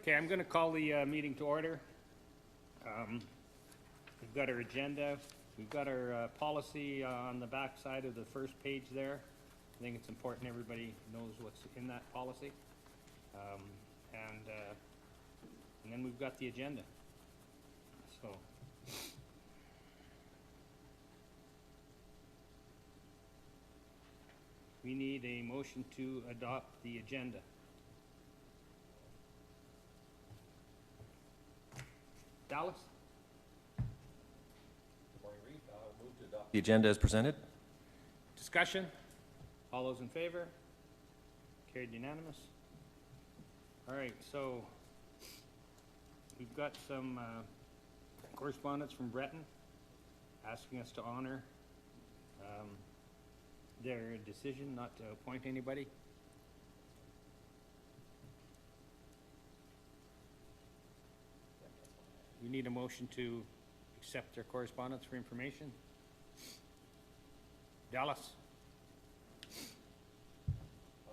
Okay, I'm going to call the meeting to order. We've got our agenda. We've got our policy on the back side of the first page there. I think it's important everybody knows what's in that policy. And then we've got the agenda. So, we need a motion to adopt the agenda. Dallas? Good morning, Reed. Move to adopt the agenda as presented. Discussion? All those in favor? Carried unanimous. All right, so we've got some correspondence from Breton asking us to honor their decision not to appoint anybody. We need a motion to accept their correspondence for information. Dallas?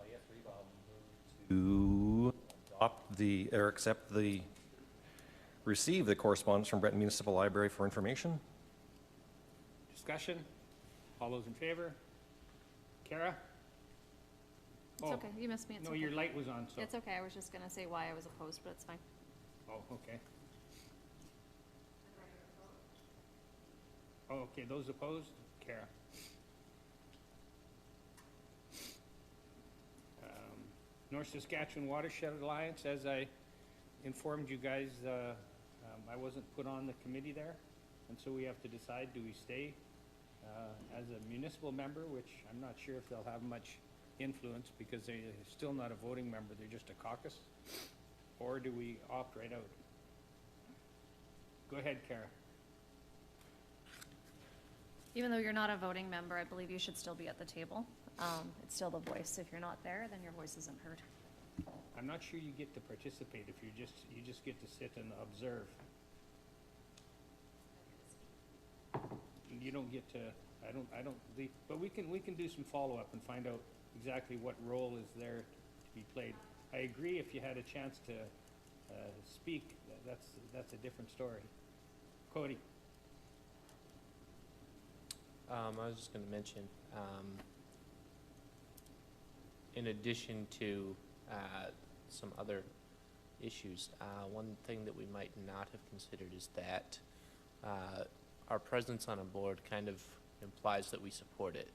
Yes, Reed. Move to adopt the, or accept the, receive the correspondence from Breton Municipal Library for information. Discussion? All those in favor? Kara? It's okay, you missed me, it's No, okay. your light was on, so. It's okay, I was just gonna say why I was opposed, but it's fine. Oh, okay. Oh, okay, those opposed? Kara. North Saskatchewan Watershed Alliance, as I informed you guys, I wasn't put on the committee there, and so we have to decide, do we stay as a municipal member, which I'm not sure if they'll have much influence because they're still not a voting member, they're just a caucus, or do we opt right out? Go ahead, Kara. Even though you're not a voting member, I believe you should still be at the table. It's still the voice. If you're not there, then your voice isn't heard. I'm not sure you get to participate if you just get to sit and observe. You don't get to, I don't believe, but we can do some follow-up and find out exactly what role is there to be played. I agree if you had a chance to speak, that's a different story. Cody? I was just going to mention, in addition to some other issues, one thing that we might not have considered is that our presence on a board kind of implies that we support it.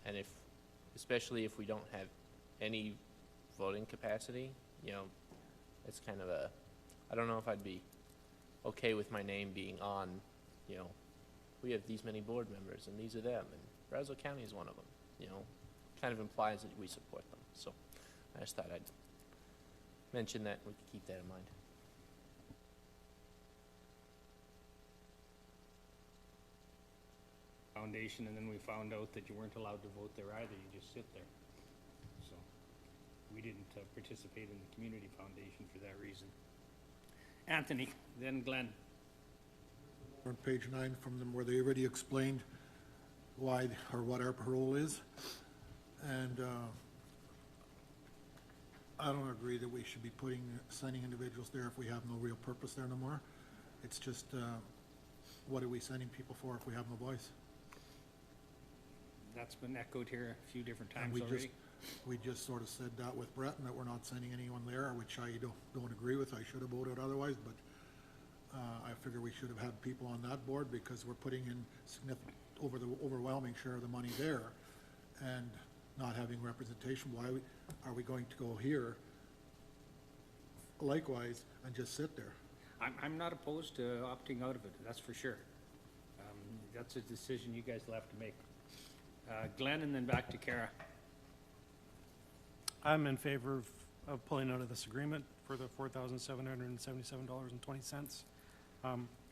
And especially if we don't have any voting capacity, it's kind of I don't know if I'd be okay with my name being on, we have these many board members and these are them, and Brazeau County is one of them, kind of implies that we support them. So I just thought I'd mention that, we could keep that in mind. Foundation, and then we found out that you weren't allowed to vote there either, you just sit there. So we didn't participate in the Community Foundation for that reason. Anthony, then Glenn. On page 9 from them where they already explained why or what our role is. And I don't agree that we should be sending individuals there if we have no real purpose there no more. It's just, what are we sending people for if we have no voice? That's been echoed here a few different times And already. we just sort of said that with Breton, that we're not sending anyone there, which I don't agree with. I should have voted otherwise, but I figure we should have had people on that board because we're putting in significant, overwhelming share of the money there and not having representation. Why are we going to go here likewise and just sit there? I'm not opposed to opting out of it, that's for sure. That's a decision you guys will have to make. Glenn, and then back to Kara. I'm in favor of pulling out of this agreement for the $4,777.20.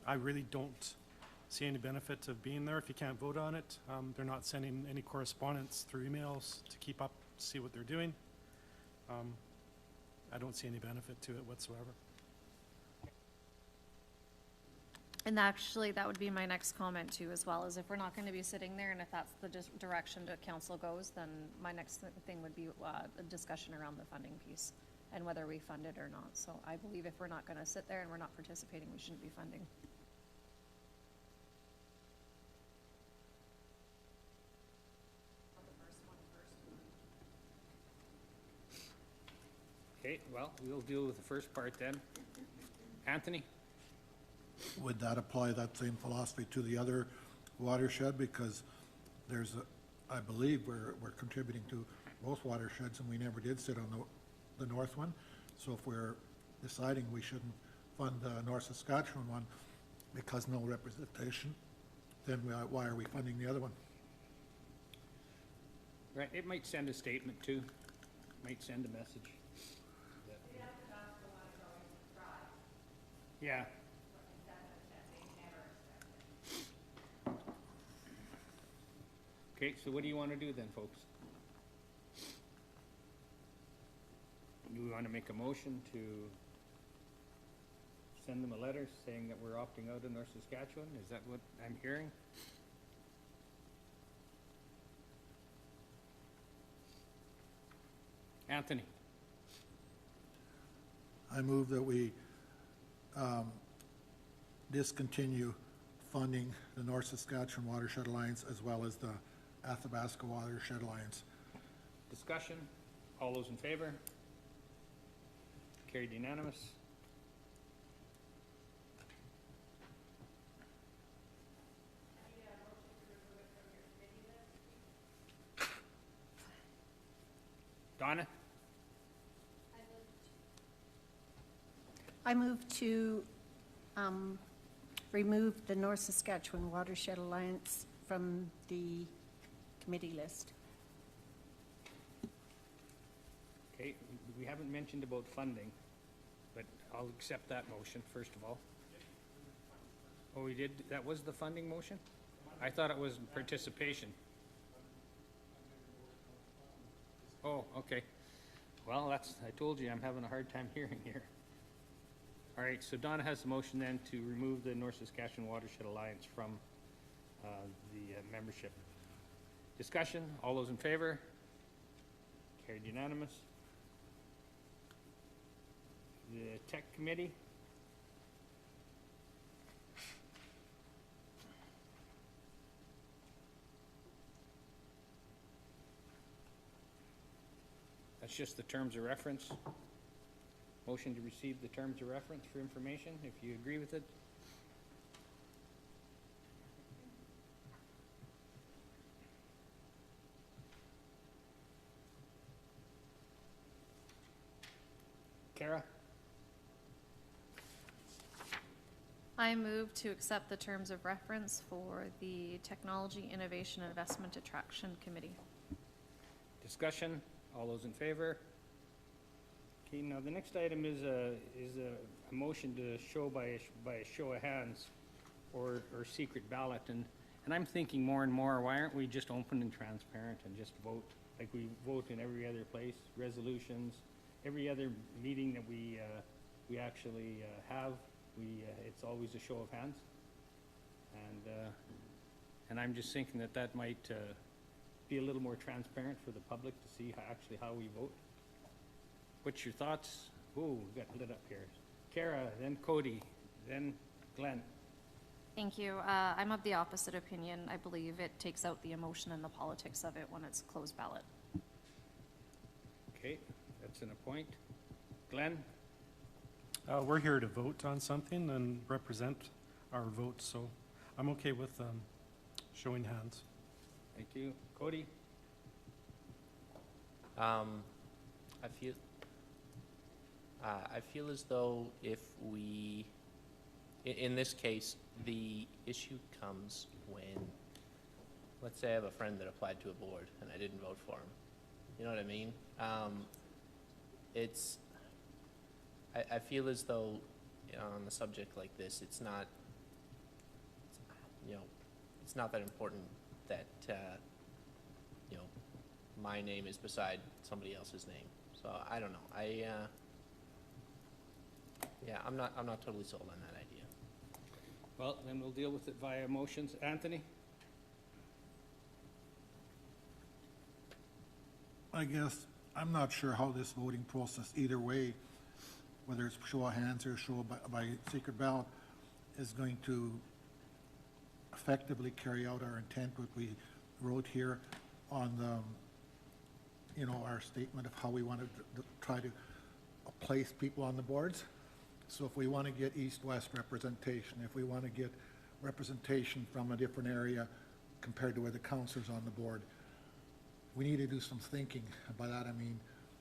I really don't see any benefit of being there if you can't vote on it. They're not sending any correspondence through emails to keep up, see what they're doing. I don't see any benefit to it whatsoever. And actually, that would be my next comment too, as well, is if we're not going to be sitting there, and if that's the direction that council goes, then my next thing would be a discussion around the funding piece. and whether we fund it or not. So I believe if we're not gonna sit there and we're not participating, we shouldn't be funding. Okay, well, we'll deal with the first part then. Anthony? Would that apply, that same philosophy, to the other watershed? Because there's a, I believe we're contributing to both watersheds, and we never did sit on the north one. So if we're deciding we shouldn't fund the North Saskatchewan one because no representation, then why are we funding the other one? Right, it might send a statement too, might send a message. Yeah. Okay, so what do you want to do then, folks? Do we want to make a motion to send them a letter saying that we're opting out of North Saskatchewan? Is that what I'm hearing? Anthony? I move that we discontinue funding the North Saskatchewan Watershed Alliance as well as the Athabasca Watershed Alliance. Discussion? All those in favor? Carried unanimous. Donna? I move to remove the North Saskatchewan Watershed Alliance from the committee list. Okay, we haven't mentioned about funding, but I'll accept that motion, first of all. Oh, we did, that was the funding motion? I thought it was participation. Oh, okay. Well, that's, I told you, I'm having a hard time hearing here. All right, so Donna has the motion then to remove the North Saskatchewan Watershed Alliance from the membership. Discussion, all those in favor? Carried unanimous. The Tech Committee? That's just the terms of reference. Motion to receive the terms of reference for information, if you agree with it. Kara? I move to accept the terms of reference for the Technology Innovation Investment Attraction Committee. Discussion, all those in favor? Okay, now the next item is a motion to show by a show of hands or secret ballot, and I'm thinking more and more, why aren't we just open and transparent and just vote like we vote in every other place, resolutions, every other meeting that we actually have, it's always a show of hands. And I'm just thinking that might be a little more transparent for the public to see how we vote. What's your thoughts? Ooh, we got lit up here. Kara, then Cody, then Glenn. Thank you. I'm of the opposite opinion. I believe it takes out the emotion and the politics of it when it's closed ballot. Okay, that's an point. Glenn? We're here to vote on something and represent our votes, so I'm okay with showing hands. Thank you. Cody? I feel as though if we, in this case, the issue comes when, let's say I have a friend that applied to a board and I didn't vote for him. You know what I mean? I feel as though, on a subject like this, it's not that important that, my name is beside somebody else's name. So I don't know. I'm not totally sold on that idea. Well, then we'll deal with it via motions. Anthony? I guess I'm not sure how this voting process, either way, whether it's show of hands or show by secret ballot, is going to effectively carry out our intent, what we wrote here on the, you know, our statement of how we want to try to place people on the boards. So if we want to get east-west representation, if we want to get representation from a different area compared to where the councilors on the board, we need to do some thinking. By that I mean,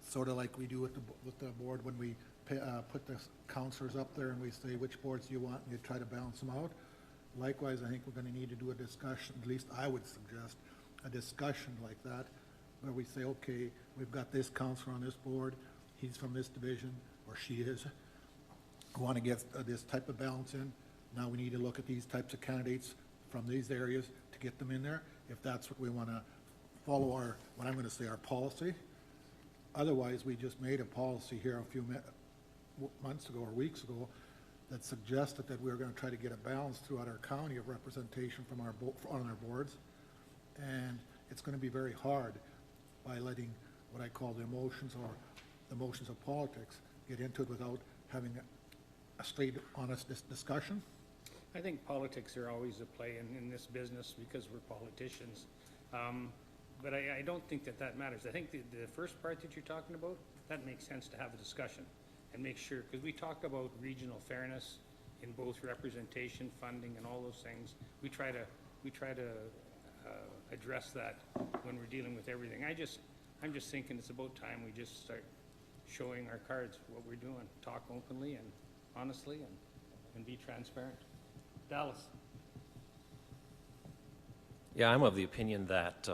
sort of like we do with the board when we put the councilors up there and we say, which boards do you want, and you try to balance them out. Likewise, I think we're going to need to do a discussion, at least I would suggest, a discussion like that, where we say, okay, we've got this councilor on this board, he's from this division, or she is. We want to get this type of balance in. Now we need to look at these types of candidates from these areas to get them in there, if that's what we want to follow our, what I'm going to say, our policy. Otherwise, we just made a policy here a few months ago or weeks ago that suggested that we were going to try to get a balance throughout our county of representation from our on our boards, and it's going to be very hard by letting what I call the emotions or the motions of politics get into it without having a straight, honest discussion. I think politics are always a play in this business because we're politicians. But I don't think that matters. I think the first part that you're talking about, that makes sense to have a discussion and make sure, because we talk about regional fairness in both representation, funding, and all those things. We try to address that when we're dealing with everything. I'm just thinking it's about time we just start showing our cards, what we're doing, talk openly and honestly and be transparent. Dallas. Yeah, I'm of the opinion that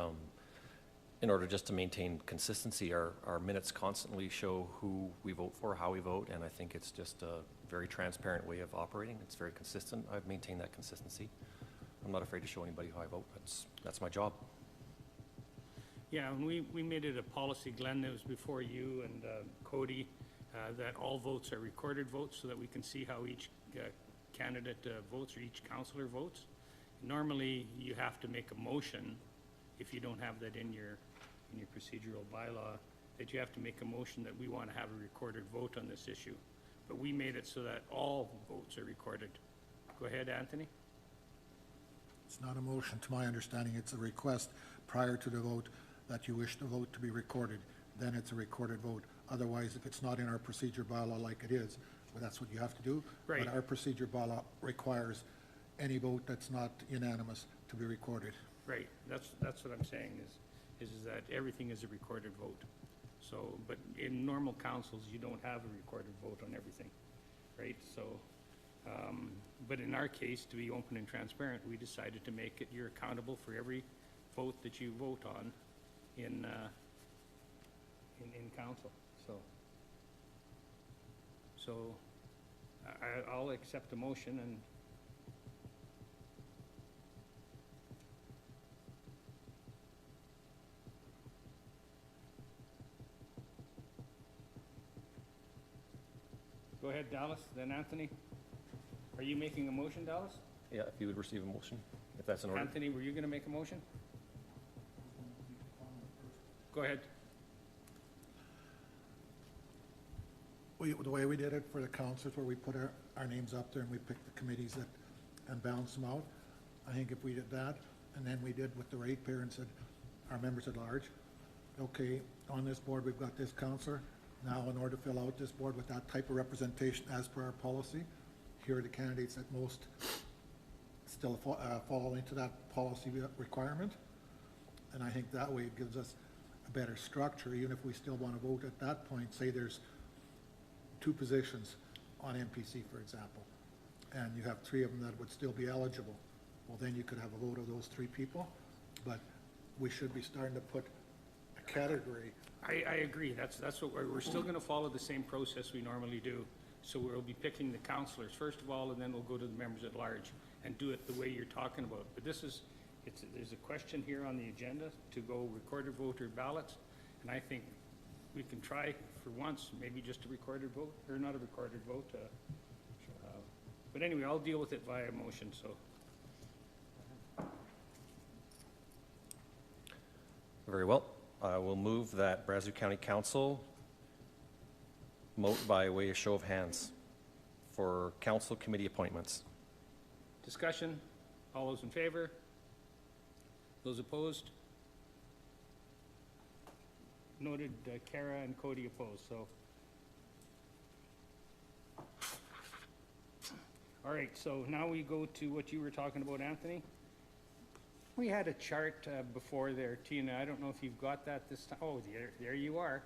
in order just to maintain consistency, our minutes constantly show who we vote for, how we vote, and I think it's just a very transparent way of operating. It's very consistent. I've maintained that consistency. I'm not afraid to show anybody how I vote. That's my job. Yeah, and we made it a policy, Glenn, that was before you and Cody, that all votes are recorded votes so that we can see how each candidate votes or each counselor votes. Normally, you have to make a motion, if you don't have that in your procedural bylaw, that you have to make a motion that we want to have a recorded vote on this issue. But we made it so that all votes are recorded. Go ahead, Anthony. It's not a motion, to my understanding. It's a request prior to the vote that you wish the vote to be recorded. Then it's a recorded vote. Otherwise, if it's not in our procedure bylaw like it is, well, that's what you have to do. Right. But our procedure bylaw requires any vote that's not unanimous to be recorded. Right, that's what I'm saying is that everything is a recorded vote. So, but in normal councils, you don't have a recorded vote on everything, right? So, but in our case, to be open and transparent, we decided to make it, you're accountable for every vote that you vote on in council, so I'll accept the motion and go ahead, Dallas, then Anthony. Are you making a motion, Dallas? Yeah, if you would receive a motion, if that's in order. Anthony, were you going to make a motion? Go ahead. The way we did it for the councils, where we put our names up there and we picked the committees that, and balance them out, I think if we did that, and then we did with the ratepayer and said, our members at large, okay, on this board, we've got this counselor. Now, in order to fill out this board with that type of representation as per our policy, here are the candidates that most still fall into that policy requirement. And I think that way it gives us a better structure, even if we still want to vote at that point. Say there's 2 positions on MPC, for example, and you have 3 of them that would still be eligible. Well, then you could have a vote of those 3 people, but we should be starting to put a category. I agree. That's what we're still going to follow the same process we normally do. So we'll be picking the councilors first of all, and then we'll go to the members at large and do it the way you're talking about. But there's a question here on the agenda to go recorded voter ballots, and I think we can try for once, maybe just a recorded vote, or not a recorded vote. But anyway, I'll deal with it via motion, so. Very well. I will move that Brazeau County Council vote by way of show of hands for council committee appointments. Discussion? All those in favor? Those opposed? Noted, Kara and Cody opposed, so. All right, so now we go to what you were talking about, Anthony. We had a chart before there, Tina. I don't know if you've got that this time. Oh, there you are.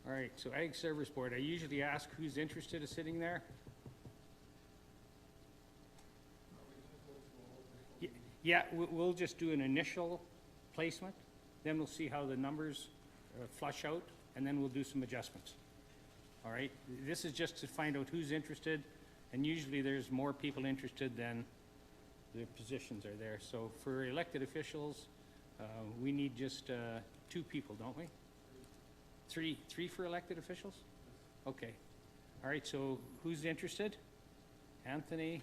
All right, so Ag Service Board, I usually ask who's interested in sitting there. Yeah, we'll just do an initial placement, then we'll see how the numbers flush out, and then we'll do some adjustments. All right, this is just to find out who's interested, and usually there's more people interested than the positions are there. So for elected officials, we need just 2 people, don't we? Three for elected officials? Okay. All right, so who's interested? Anthony,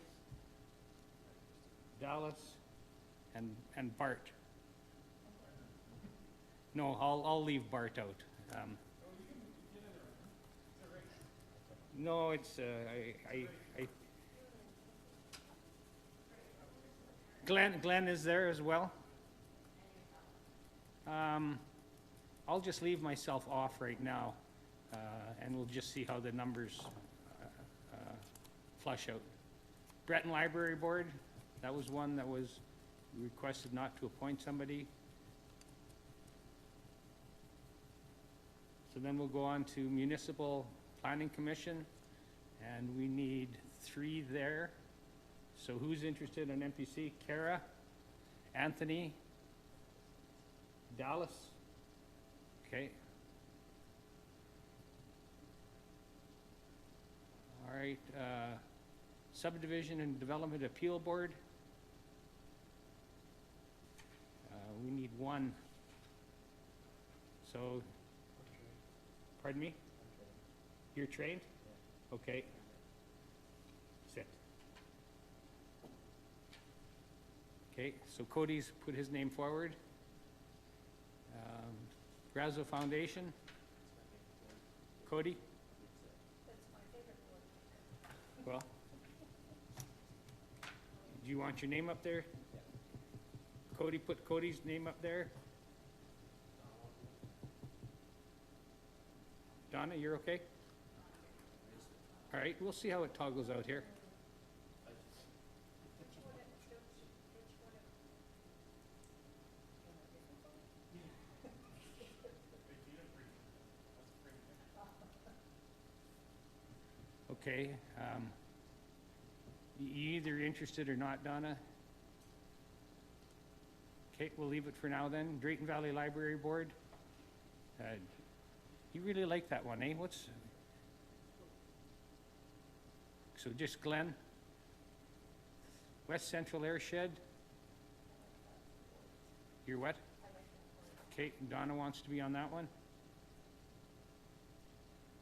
Dallas, and Bart. No, I'll leave Bart out. No, it's, Glenn is there as well? I'll just leave myself off right now, and we'll just see how the numbers flush out. Breton Library Board, that was one that was requested not to appoint somebody. So then we'll go on to Municipal Planning Commission, and we need 3 there. So who's interested in MPC? Kara, Anthony, Dallas? Okay. All right, Subdivision and Development Appeal Board. We need 1. So, pardon me? You're trained? Okay. Sit. Okay, so Cody's put his name forward. Brazeau Foundation? Cody? Well, do you want your name up there? Cody, put Cody's name up there. Donna, you're okay? All right, we'll see how it toggles out here. Okay, you either interested or not, Donna? Okay, we'll leave it for now then. Drayton Valley Library Board. You really like that one, eh? So just Glenn? West Central Airshed? You're what? Okay, Donna wants to be on that one.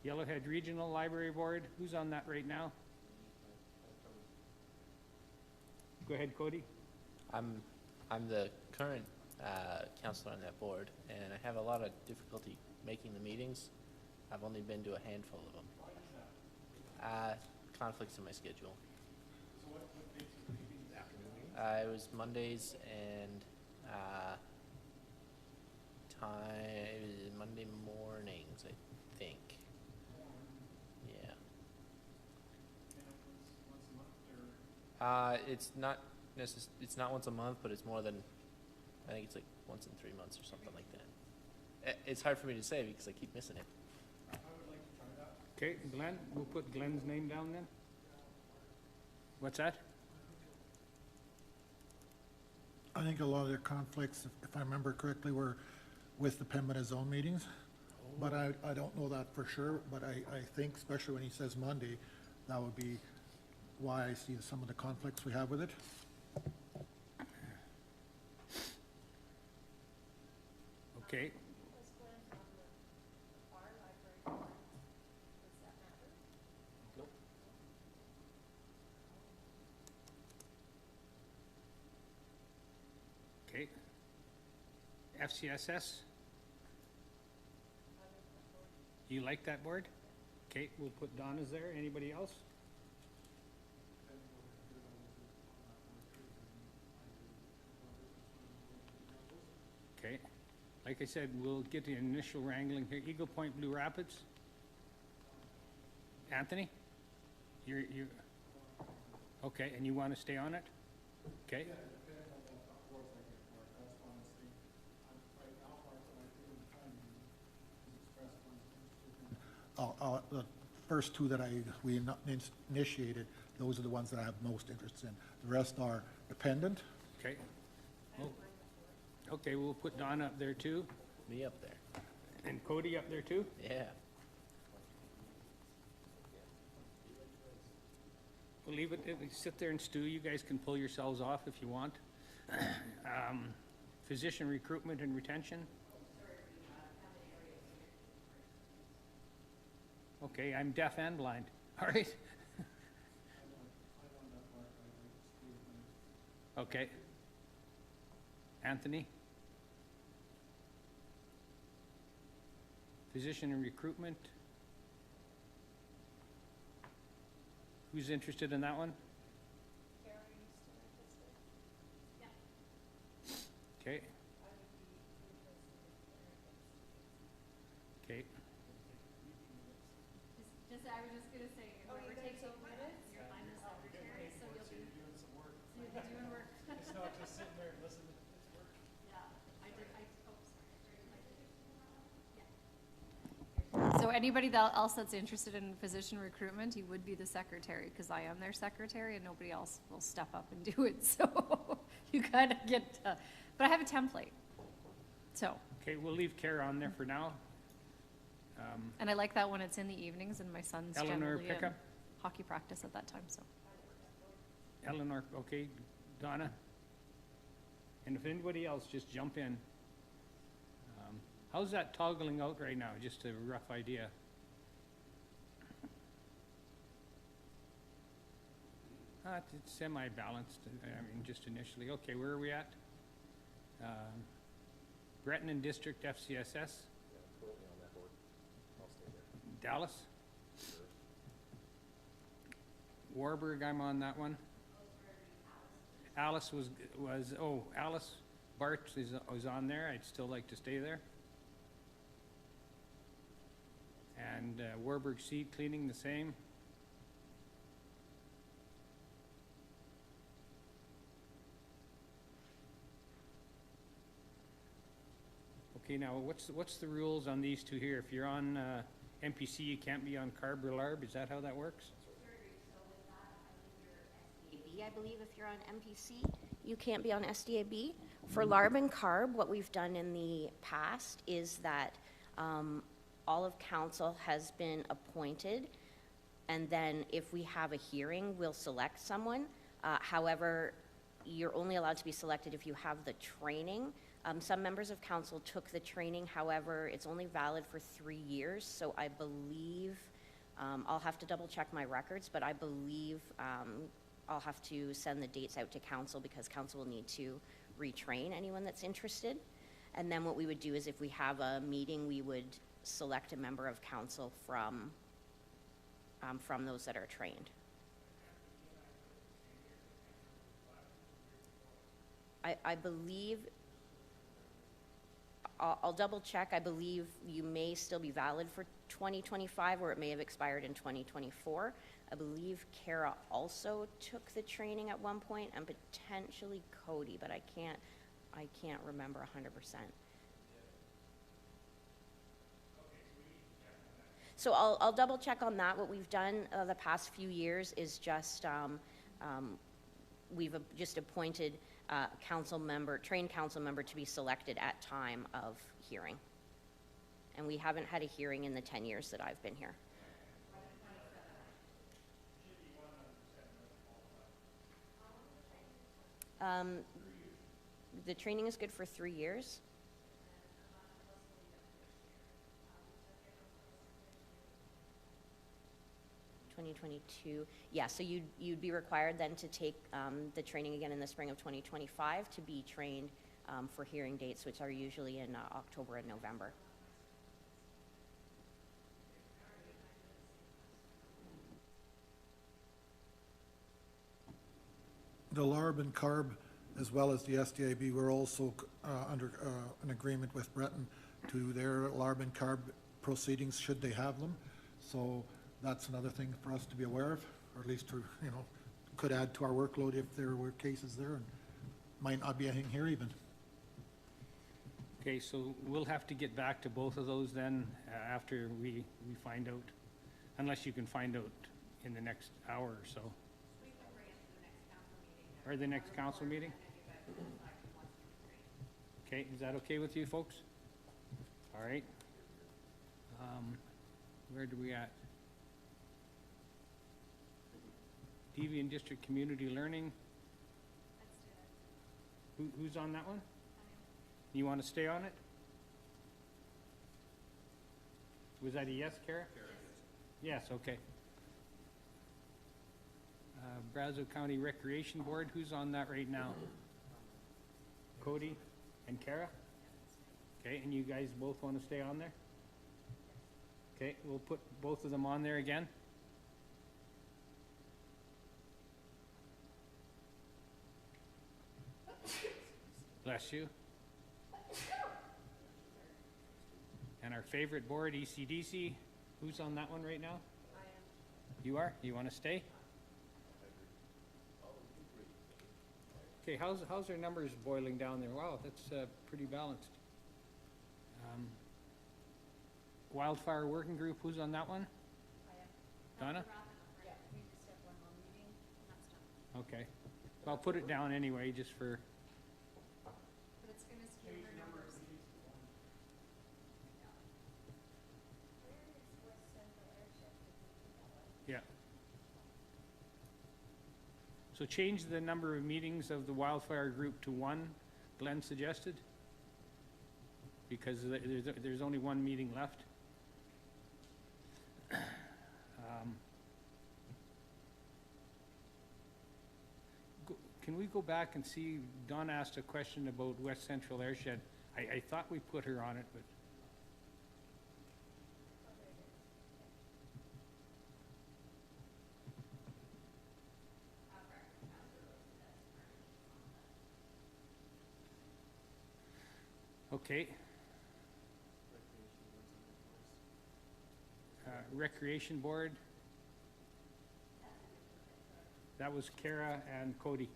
Yellowhead Regional Library Board, who's on that right now? Go ahead, Cody. I'm the current counselor on that board, and I have a lot of difficulty making the meetings. I've only been to a handful of them. Conflicts in my schedule. So what dates are the meetings? Afternoon? It was Mondays and Monday mornings, I think. Yeah. It's not it's not once a month, but it's more than, I think it's like once in 3 months or something like that. It's hard for me to say because I keep missing it. Okay, Glenn, we'll put Glenn's name down then. What's that? I think a lot of their conflicts, if I remember correctly, were with the Pembina zone meetings. But I don't know that for sure, but I think, especially when he says Monday, that would be why I see some of the conflicts we have with it. Okay. FCSS? You like that board? Okay, we'll put Donna's there. Anybody else? Okay, like I said, we'll get the initial wrangling here. Eagle Point, Blue Rapids? Anthony? You, okay, and you want to stay on it? Okay. The first two that we initiated, those are the ones that I have most interest in. The rest are dependent. Okay. Oh. Okay, we'll put Don up there too, Me up there. and Cody up there too. Yeah. We'll leave it, sit there and stew. You guys can pull yourselves off if you want. Physician recruitment and retention. Okay, I'm deaf and blind. All right. Okay. Anthony? Physician and recruitment. Who's interested in that one? Okay. Okay. Just, I was just gonna say, whoever takes over minutes, I'm the secretary, so you'll be doing some work. So you'll be doing work. It's not just sitting there and listening. Yeah, I did, So anybody else that's interested in physician recruitment, he would be the secretary, because I am their secretary and nobody else will step up and do it, so you kind of get, but I have a template, so. Okay, we'll leave Kara on there for now. And I like that when it's in the evenings and my son's Eleanor generally in pickup? hockey practice at that time, so. Eleanor, okay, Donna? And if anybody else, just jump in. How's that toggling out right now? Just a rough idea. It's semi-balanced, I mean, just initially. Okay, where are we at? Breton and District FCSS? Dallas? Warburg, I'm on that one. Alice Alice Bart was on there. I'd still like to stay there. And Warburg Seed Cleaning, the same. Okay, now what's the rules on these two here? If you're on MPC, you can't be on carb or larb. Is that how that works? SDAB, I believe, if you're on MPC, you can't be on SDAB. For LARB and CARB, what we've done in the past is that all of council has been appointed, and then if we have a hearing, we'll select someone. However, you're only allowed to be selected if you have the training. Some members of council took the training, however, it's only valid for 3 years, so I believe, I'll have to double check my records, but I believe I'll have to send the dates out to council because council will need to retrain anyone that's interested. And then what we would do is if we have a meeting, we would select a member of council from those that are trained. I believe, I'll double check, I believe you may still be valid for 2025 or it may have expired in 2024. I believe Kara also took the training at one point and potentially Cody, but I can't remember 100%. So I'll double check on that. What we've done the past few years is just, we've just appointed trained council member to be selected at time of hearing. And we haven't had a hearing in the 10 years that I've been here. The training is good for 3 years. $2022, yeah, so you'd be required then to take the training again in the spring of 2025 to be trained for hearing dates, which are usually in October and November. The LARB and CARB, as well as the SDIB, we're also under an agreement with Breton to their LARB and CARB proceedings, should they have them. So that's another thing for us to be aware of, or at least to, you know, could add to our workload if there were cases there, and might not be anything here even. Okay, so we'll have to get back to both of those then, after we find out, unless you can find out in the next hour or so. Or the next council meeting? Okay, is that okay with you folks? All right. Where do we at? Devian District Community Learning? Who's on that one? You want to stay on it? Was that a yes, Kara? Yes, okay. Brazeau County Recreation Board, who's on that right now? Cody and Kara? Okay, and you guys both want to stay on there? Okay, we'll put both of them on there again. Bless you. And our favorite board, ECDC, who's on that one right now? I am. You are? You want to stay? Okay, how's our numbers boiling down there? Wow, that's pretty balanced. Wildfire Working Group, who's on that one? I am. Donna? Okay. So I'll put it down anyway, just for... But it's gonna skew her numbers. Yeah. So change the number of meetings of the wildfire group to one, Glenn suggested? Because there's only one meeting left. Can we go back and see, Don asked a question about West Central Airshed. I thought we put her on it, but. Okay. Recreation Board. That was Kara and Cody.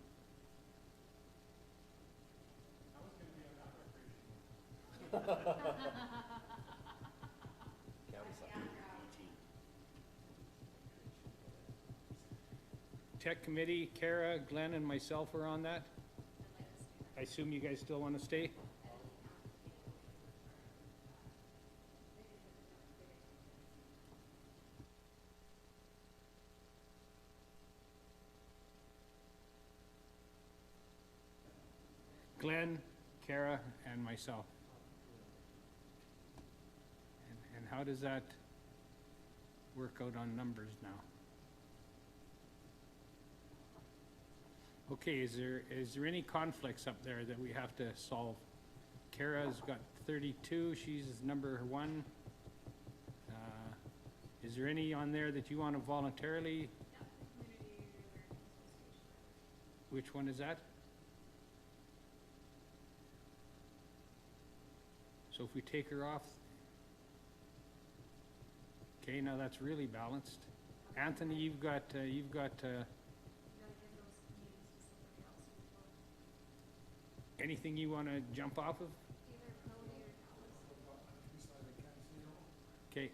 Tech Committee, Kara, Glenn, and myself are on that. I assume you guys still want to stay? Glenn, Kara, and myself. And how does that work out on numbers now? Okay, is there any conflicts up there that we have to solve? Kara's got 32, she's number 1. Is there any on there that you want to voluntarily? Which one is that? So if we take her off, okay, now that's really balanced. Anthony, you've got anything you want to jump off of? Okay.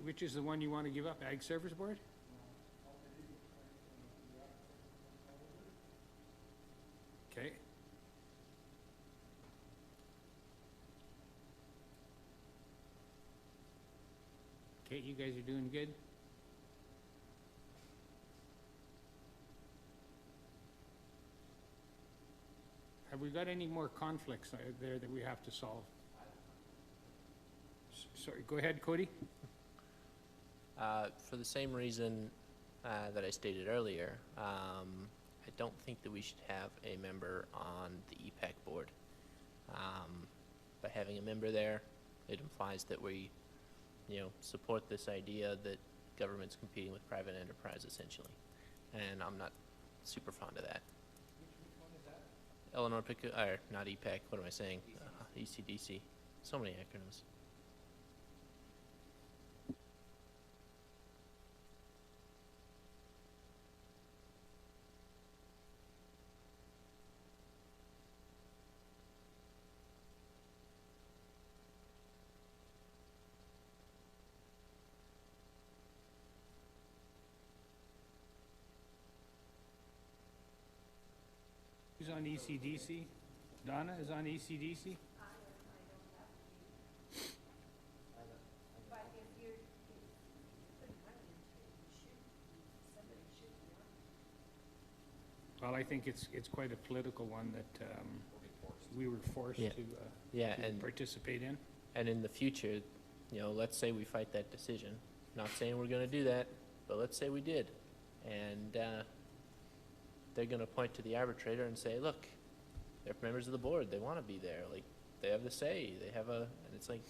Which is the one you want to give up? Ag Service Board? Okay. right, you guys are doing good? Have we got any more conflicts there that we have to solve? Sorry, go ahead, Cody. For the same reason that I stated earlier, I don't think that we should have a member on the EPAC board. By having a member there, it implies that we, support this idea that government's competing with private enterprise essentially. And I'm not super fond of that. Eleanor or not EPAC, what am I saying? ECDC. So many acronyms. Who's on ECDC? Donna is on ECDC? Well, I think it's quite a political one that we were forced Yeah. to Yeah, to and participate in. And in the future, let's say we fight that decision. Not saying we're gonna do that, but let's say we did. And they're gonna point to the arbitrator and say, look, they're members of the board, they wanna be there, like, they have the say, and it's like,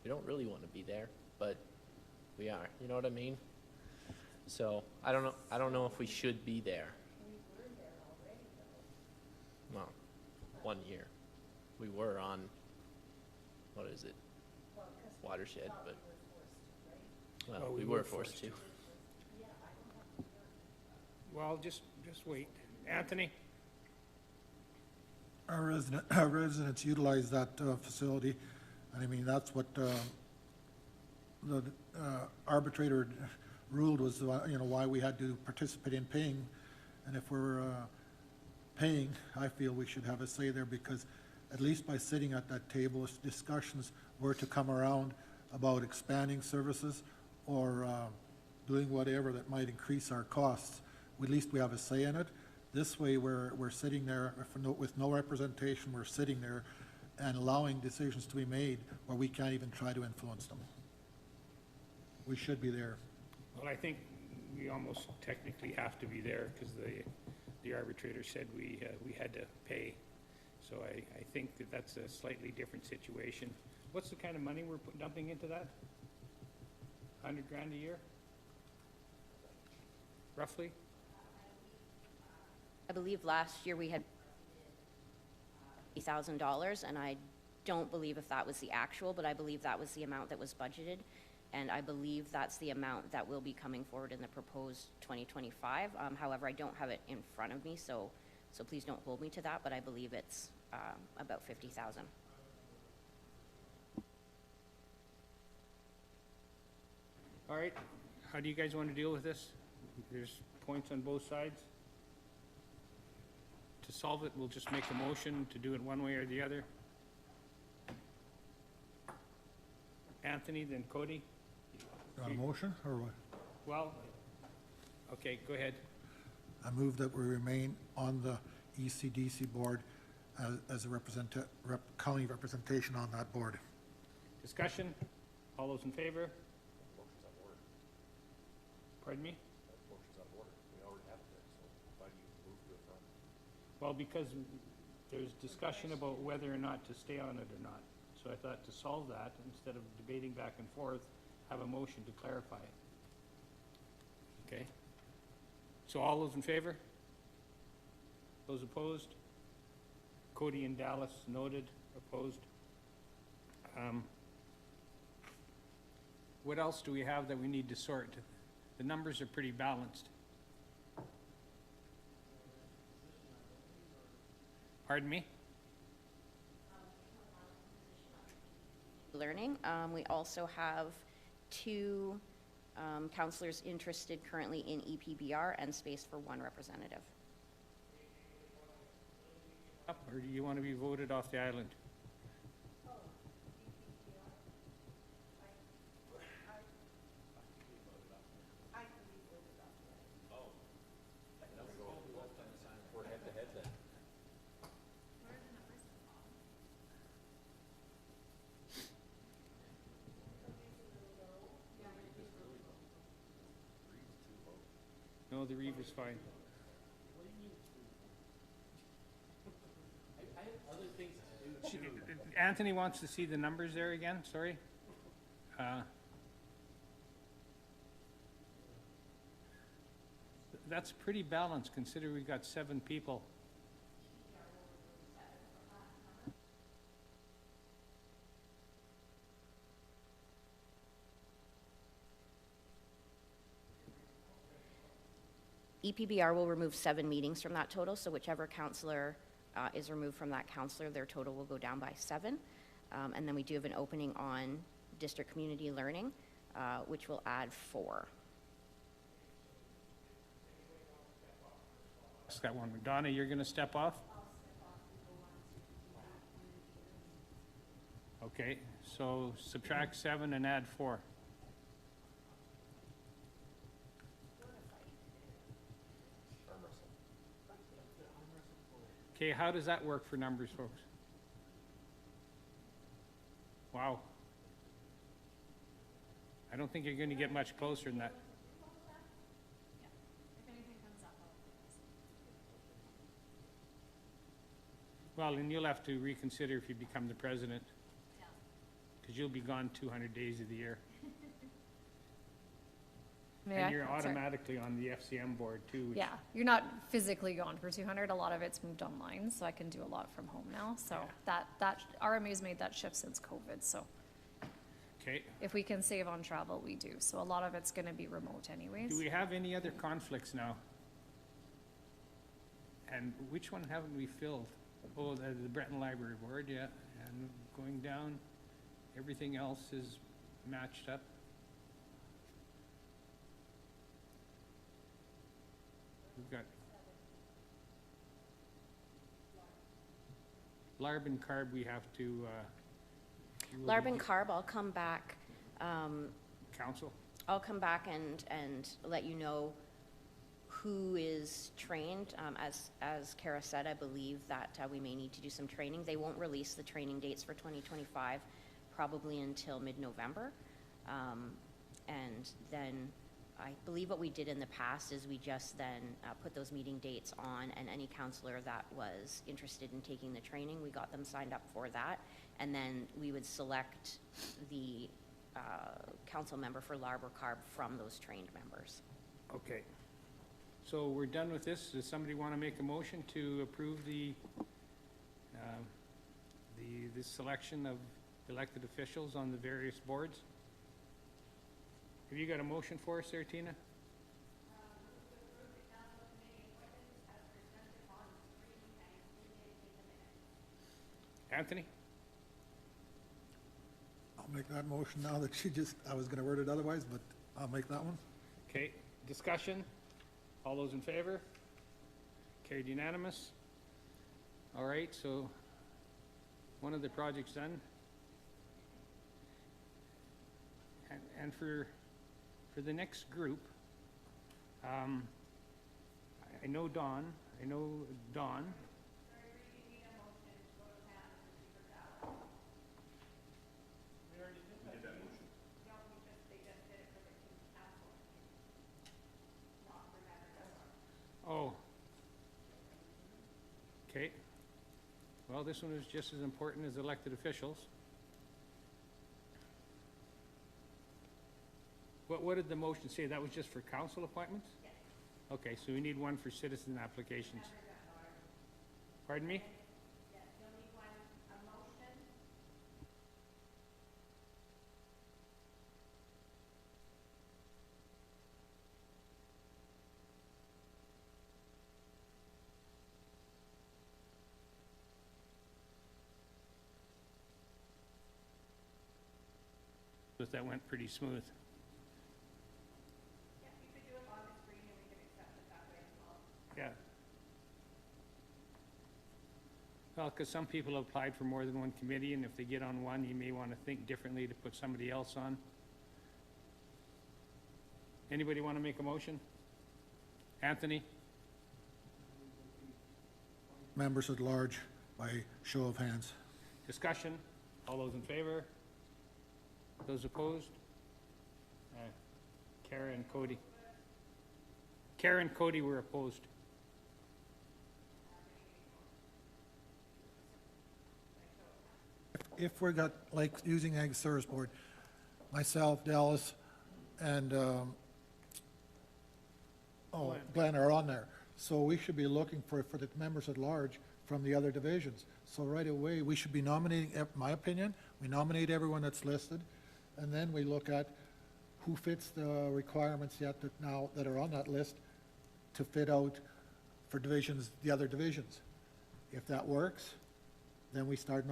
we don't really wanna be there, but we are, you know what I mean? So, I don't know if we should be there. Well, 1 year. We were on, what is it? Watershed, but, well, we were forced to. Well, just wait. Anthony? Our residents utilize that facility, and I mean, that's what the arbitrator ruled was, why we had to participate in paying. And if we're paying, I feel we should have a say there, because at least by sitting at that table, if discussions were to come around about expanding services or doing whatever that might increase our costs, at least we have a say in it. This way, we're sitting there with no representation, we're sitting there and allowing decisions to be made where we can't even try to influence them. We should be there. Well, I think we almost technically have to be there because the arbitrator said we had to pay. So I think that's a slightly different situation. What's the kind of money we're dumping into that? 100 grand a year? Roughly? I believe last year we had $80,000, and I don't believe if that was the actual, but I believe that was the amount that was budgeted. And I believe that's the amount that will be coming forward in the proposed 2025. However, I don't have it in front of me, so please don't hold me to that, but I believe it's about 50,000. All right, how do you guys want to deal with this? There's points on both sides. To solve it, we'll just make a motion to do it one way or the other. Anthony, then Cody? Got a motion, or what? Well, okay, go ahead. I move that we remain on the ECDC board as a county representation on that board. Discussion? All those in favor? Pardon me? Well, because there's discussion about whether or not to stay on it or not. So I thought to solve that, instead of debating back and forth, have a motion to clarify it. Okay? So all those in favor? Those opposed? Cody and Dallas noted, opposed. What else do we have that we need to sort? The numbers are pretty balanced. Pardon me? Learning. We also have 2 counselors interested currently in EPBR and space for 1 representative. Up, or do you want to be voted off the island? No, the Reeves is fine. Anthony wants to see the numbers there again, sorry. That's pretty balanced considering we've got 7 people. EPBR will remove 7 meetings from that total, so whichever counselor is removed from that counselor, their total will go down by 7. And then we do have an opening on district community learning, which will add 4. That's that one. Donna, you're gonna step off? Okay, so subtract 7 and add 4. Okay, how does that work for numbers, folks? Wow. I don't think you're gonna get much closer than that. Well, and you'll have to reconsider if you become the president. Because you'll be gone 200 days of the year. And you're automatically on the FCM board too. which- Yeah, you're not physically gone for 200. A lot of it's moved online, so I can do a lot from home now. So that RMA's made that shift since COVID. So Okay. if we can save on travel, we do. So a lot of it's going to be remote anyways. Do we have any other conflicts now? And which one haven't we filled? Oh, the Breton Library Board, yeah. And going down, everything else is matched up. We've got Larb and Carb, we have to, Larb and Carb, I'll come back, council? I'll come back and let you know who is trained. As Kara said, I believe that we may need to do some training. They won't release the training dates for 2025 probably until mid-November. And then I believe what we did in the past is we just then put those meeting dates on, and any counselor that was interested in taking the training, we got them signed up for that. And then we would select the council member for Larb or Carb from those trained members. Okay. So we're done with this. Does somebody want to make a motion to approve the selection of elected officials on the various boards? Have you got a motion for us there, Tina? Anthony? I'll make that motion now that I was gonna word it otherwise, but I'll make that one. Okay, discussion? All those in favor? Carried unanimous. All right, so one of the projects done. And for the next group, I know Dawn. Oh. Okay. Well, this one is just as important as elected officials. What did the motion say? That was just for council appointments? Yes. Okay, so we need one for citizen applications. Pardon me? Yes, you'll need one, a motion. But that went pretty smooth. Yeah. Well, because some people have applied for more than one committee, and if they get on one, you may want to think differently to put somebody else on. Anybody want to make a motion? Anthony? Members at large by show of hands. Discussion? All those in favor? Those opposed? Kara and Cody. Karen, Cody were opposed. If we got, like, using Ag Service Board, myself, Dallas, and, Glenn are on there. So we should be looking for the members at large from the other divisions. So right away, we should be nominating, my opinion, we nominate everyone that's listed, and then we look at who fits the requirements yet that are on that list to fit out for divisions, the other divisions. If that works, then we start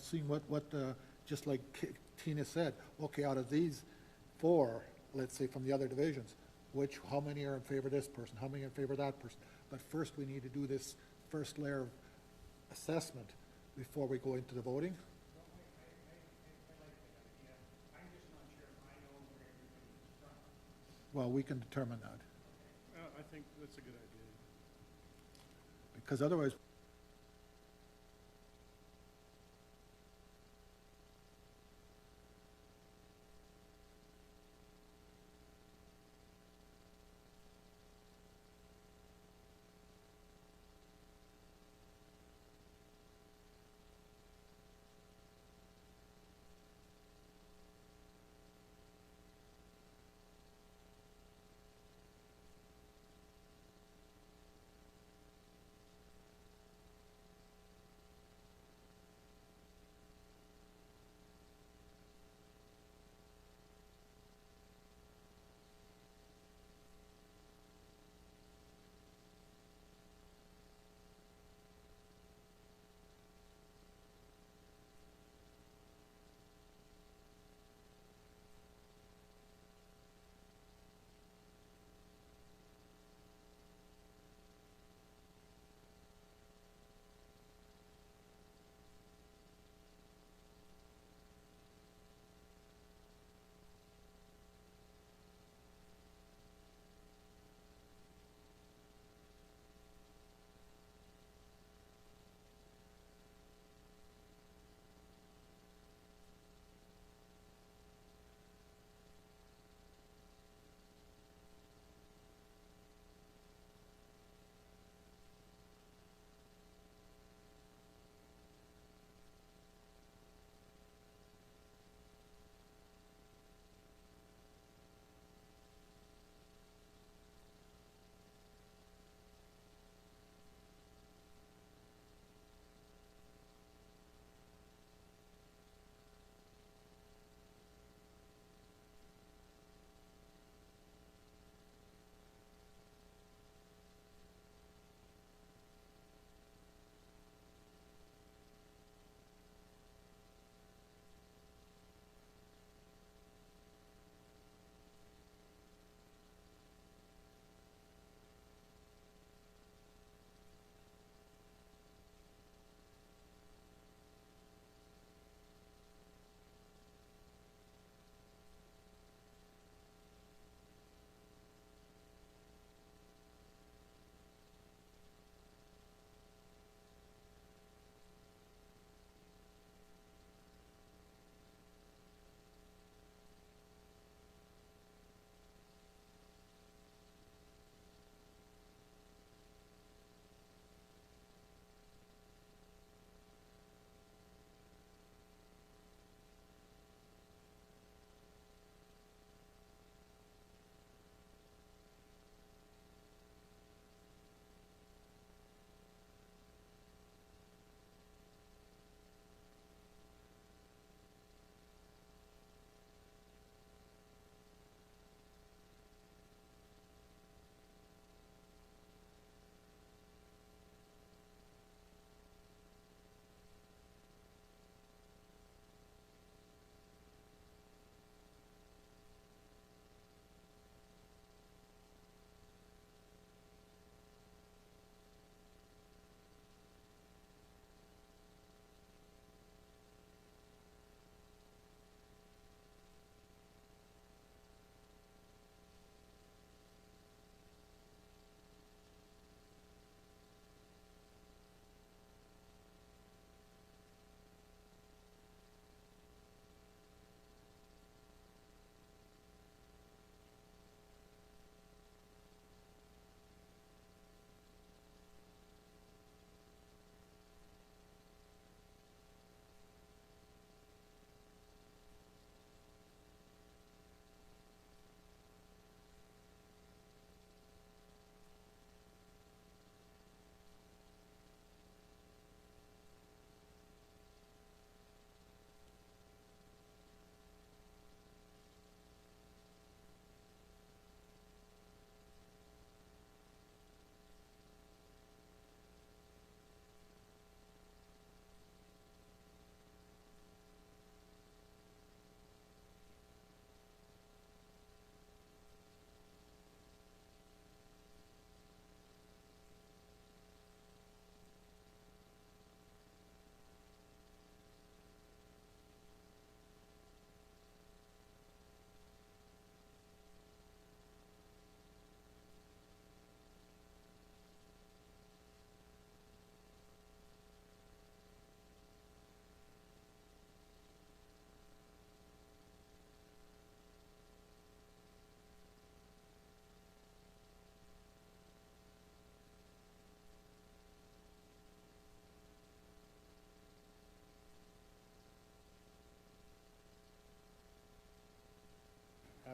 seeing just like Tina said, okay, out of these 4, let's say from the other divisions, how many are in favor of this person, how many are in favor of that person? But first, we need to do this first layer of assessment before we go into the voting. Well, we can determine that, I think that's a good idea. because otherwise,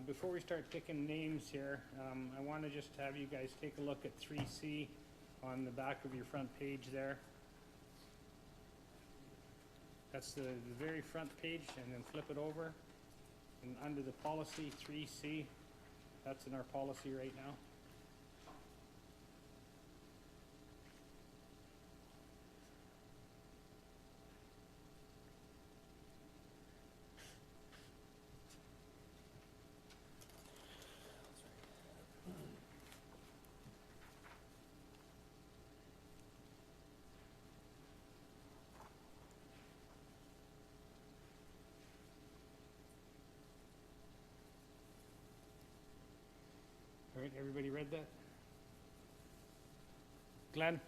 Before we start picking names here, I want to just have you guys take a look at 3C on the back of your front page there. That's the very front page, and then flip it over. And under the policy 3C, that's in our policy right now. All right, everybody read that? Glenn?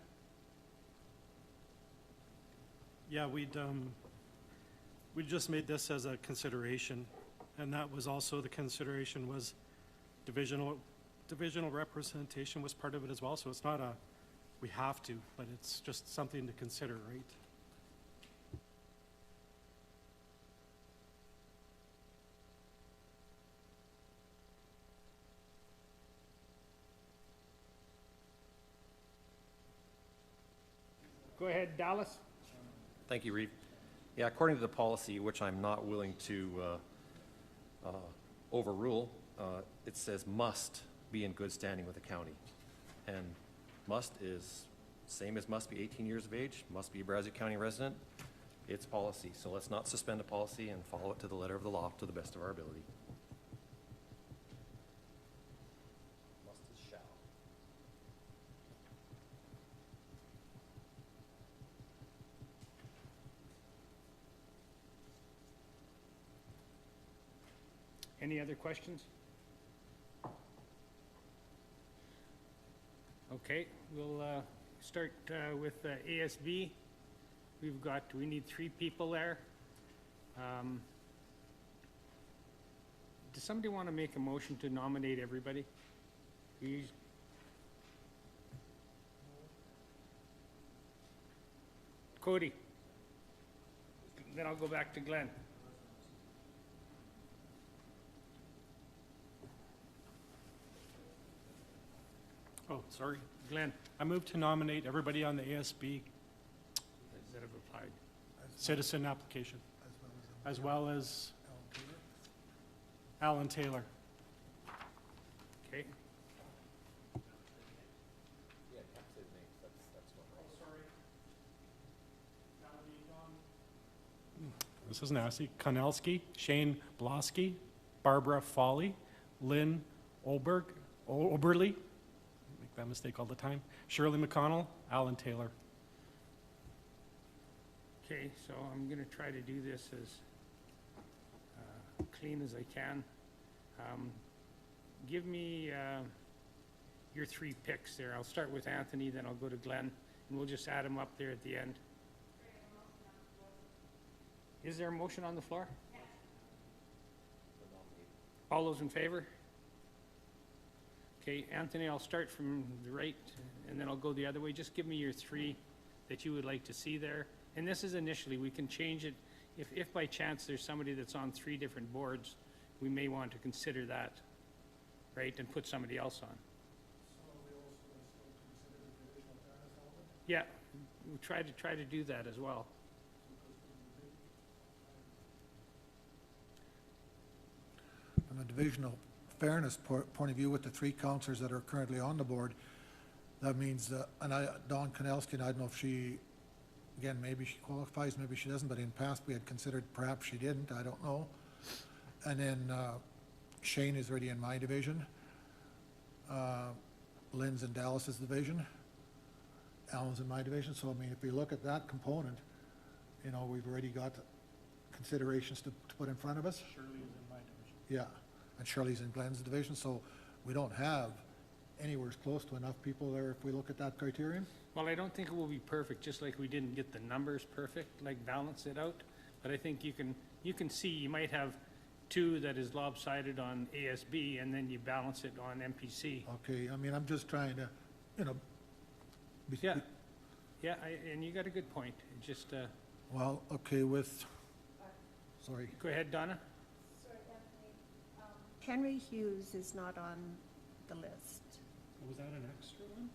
Yeah, we just made this as a consideration, and that was also, the consideration was divisional representation was part of it as well, so it's not a, we have to, but it's just something to consider, right? Go ahead, Dallas. Thank you, Reeve. Yeah, according to the policy, which I'm not willing to overrule, it says must be in good standing with the county. And must is same as must be 18 years of age, must be a Brazeau County resident. It's policy, so let's not suspend a policy and follow it to the letter of the law to the best of our ability. Must is shall. Any other questions? Okay, we'll start with ASB. We need 3 people there. Does somebody want to make a motion to nominate everybody? Cody. Then I'll go back to Glenn. Oh, sorry. Glenn, I move to nominate everybody on the ASB that have applied. citizen application, as as well as Alan Taylor. Alan Taylor. Okay. This is nasty. Konelski, Shane Blosky, Barbara Foley, Lynn Oberly, make that mistake all the time, Shirley McConnell, Alan Taylor. Okay, so I'm gonna try to do this as clean as I can. Give me your 3 picks there. I'll start with Anthony, then I'll go to Glenn, and we'll just add them up there at the end. Is there a motion on the floor? Yes. All those in favor? Okay, Anthony, I'll start from the right, and then I'll go the other way. Just give me your 3 that you would like to see there. And this is initially, we can change it. If by chance there's somebody that's on 3 different boards, we may want to consider that, right, and put somebody else on. Yeah, we'll try to do that as well. From a divisional fairness point of view, with the 3 counselors that are currently on the board, that means, Dawn Konelski, and I don't know if she, again, maybe she qualifies, maybe she doesn't, but in past we had considered perhaps she didn't, I don't know. And then Shane is already in my division. Lynn's in Dallas's division. Alan's in my division, so I mean, if we look at that component, you know, we've already got considerations to put in front of us. Shirley is in my division. Yeah, and Shirley's in Glenn's division, so we don't have anywhere close to enough people there if we look at that criterion. Well, I don't think it will be perfect, just like we didn't get the numbers perfect, like balance it out. But I think you can see, you might have 2 that is lopsided on ASB, and then you balance it on MPC. Okay, I mean, I'm just trying to, you know. Yeah, yeah, and you got a good point. It just, Well, okay, with, sorry, go ahead, Donna. Sorry, Anthony, Henry Hughes is not on the list. Was that an extra one?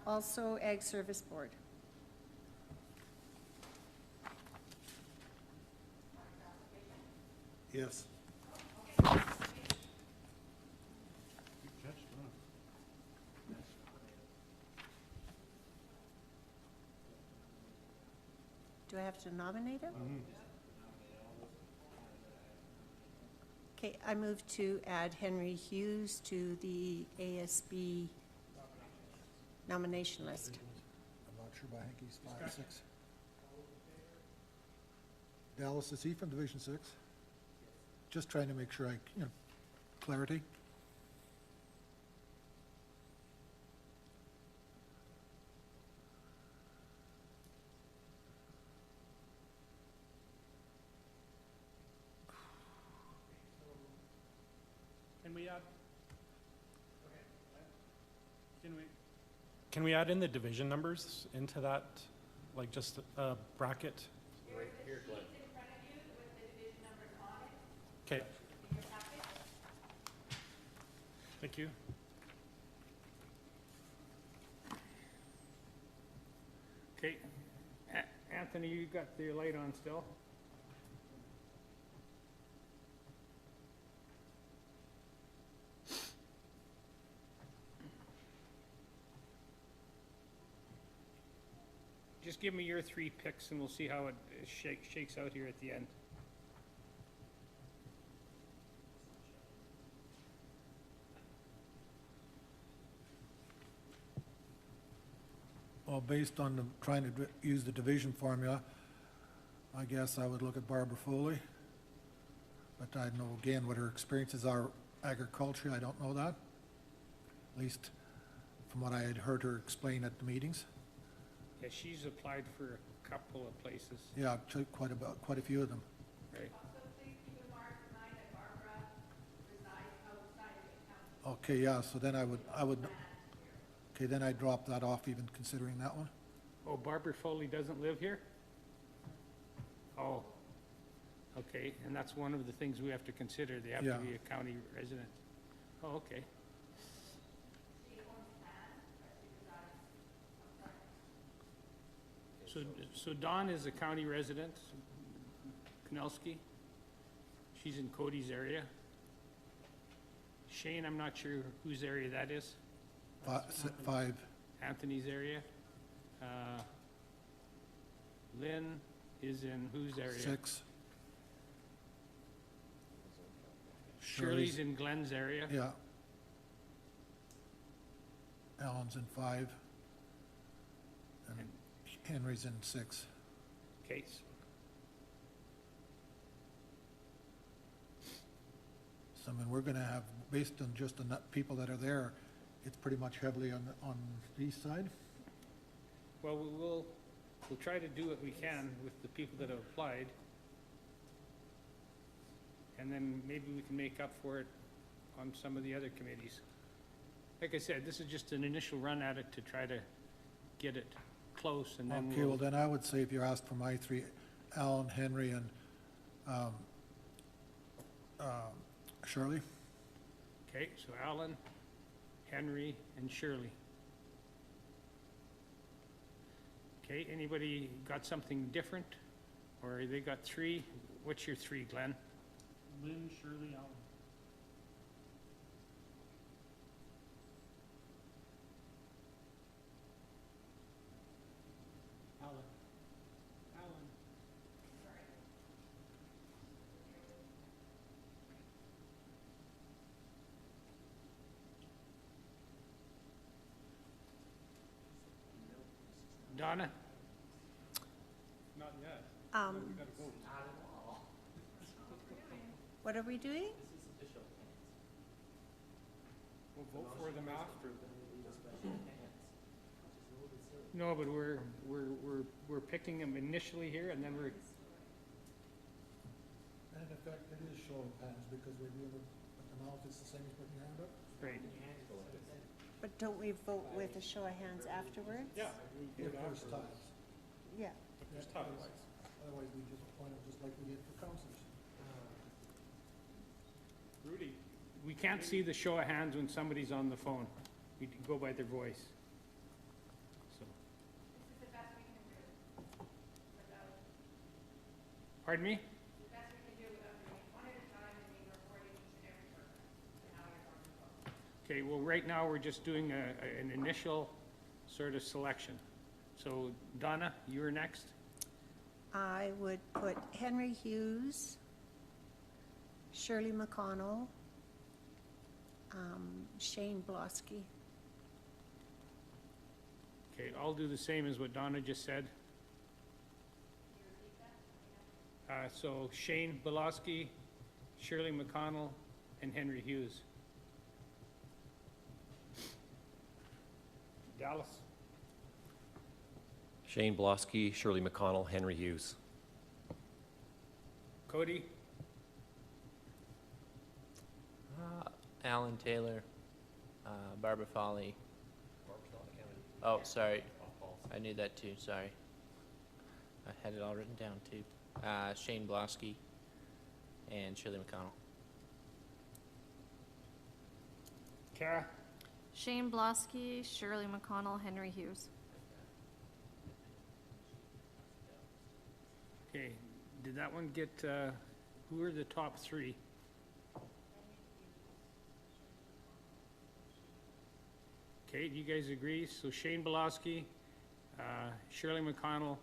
Also Ag Service Board. Yes. Good catch, Don. Do I have to nominate him? Okay, I move to add Henry Hughes to the ASB nomination list. I'm not sure, but I think he's 5, 6. Dallas, is he from Division 6? Just trying to make sure clarity. Can we add? Can we add in the division numbers into that, like just a bracket? Right here, Glenn. Okay. Thank you. Okay, Anthony, you got your light on still? Just give me your 3 picks and we'll see how it shakes out here at the end. Well, based on trying to use the division formula, I guess I would look at Barbara Foley. But I know, again, what her experiences are agriculture, I don't know that. At least from what I had heard her explain at the meetings. Yeah, she's applied for a couple of places, Yeah, quite a few of them. right? Okay, yeah, so then I would, okay, then I drop that off even considering that one. Oh, Barbara Foley doesn't live here? Oh, okay, and that's one of the things we have to consider, they have to Yeah. be a county resident. Oh, okay. So Dawn is a county resident, Knelski. She's in Cody's area. Shane, I'm not sure whose area that is. 5, Anthony's area. Lynn is in whose area? 6. Shirley's in Glenn's area. Yeah. Alan's in 5. And Henry's in 6. Case. So, I mean, we're gonna have, based on just the people that are there, it's pretty much heavily on the east side. Well, we'll try to do what we can with the people that have applied. And then maybe we can make up for it on some of the other committees. Like I said, this is just an initial run at it to try to get it close and then Okay, well, then I would say if you asked for my 3, Alan, Henry, and Shirley. Okay, so Alan, Henry, and Shirley. Okay, anybody got something different? Or they got 3? What's your 3, Glenn? Lynn, Shirley, Allen. Allen. Allen. Donna? Not yet. Um, We gotta vote. What are we doing? We'll vote for them after. No, but we're picking them initially here and then we're, And in effect, it is show of hands because we're doing it, but the mouth is the same as putting your hand up. right. But don't we vote with a show of hands afterwards? Yeah. If there's ties. Yeah. There's ties. Otherwise, we just appoint them just like we did for councilors. Rudy, we can't see the show of hands when somebody's on the phone. We go by their voice. So. Pardon me? Okay, well, right now, we're just doing an initial sort of selection. So Donna, you're next. I would put Henry Hughes, Shirley McConnell, Shane Blosky. Okay, I'll do the same as what Donna just said. So Shane Belowski, Shirley McConnell, and Henry Hughes. Dallas? Shane Blosky, Shirley McConnell, Henry Hughes. Cody? Alan Taylor, Barbara Foley. Oh, sorry. I knew that too, sorry. I had it all written down too. Shane Blosky and Shirley McConnell. Kara? Shane Blosky, Shirley McConnell, Henry Hughes. Okay, did that one get, who are the top three? Okay, do you guys agree? So Shane Belowski, Shirley McConnell,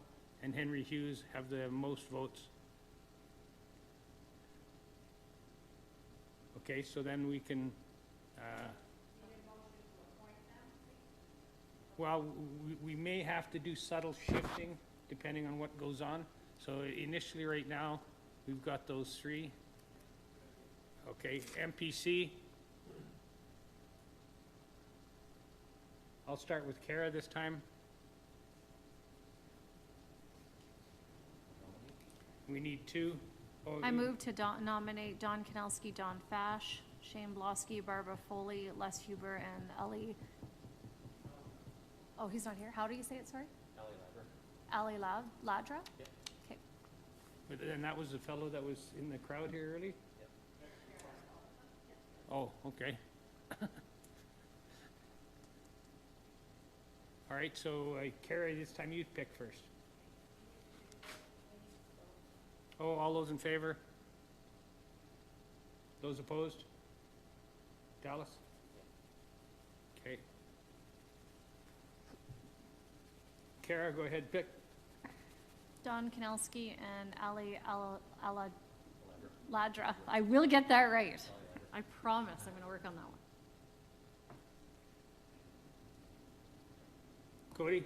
and Henry Hughes have the most votes. Okay, so then we can, well, we may have to do subtle shifting depending on what goes on. So initially, right now, we've got those three. Okay, MPC. I'll start with Kara this time. We need two. Oh, I move to nominate Don Kanelski, Don Fash, Shane Blosky, Barbara Foley, Les Huber, and Ellie. Oh, he's not here. How do you say it, sorry? Ali Ladra? Yep. Okay. And that was the fellow that was in the crowd here early? Yep. Oh, okay. All right, so Kara, this time you pick first. Oh, all those in favor? Those opposed? Dallas? Okay. Kara, go ahead, pick. Don Kanelski and Ali Ladra. I will get that right. I promise I'm going to work on that one. Cody,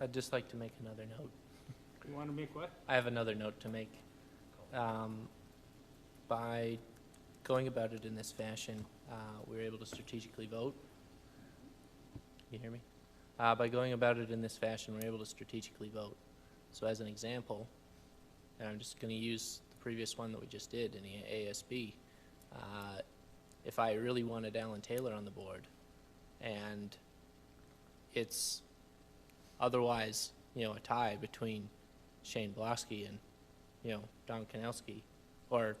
I'd just like to make another note. you want to make what? I have another note to make. By going about it in this fashion, we were able to strategically vote. You hear me? By going about it in this fashion, we're able to strategically vote. So as an example, and I'm just going to use the previous one that we just did in the ASB, if I really wanted Alan Taylor on the board, and it's otherwise, a tie between Shane Blosky and, Don Kanelski, or,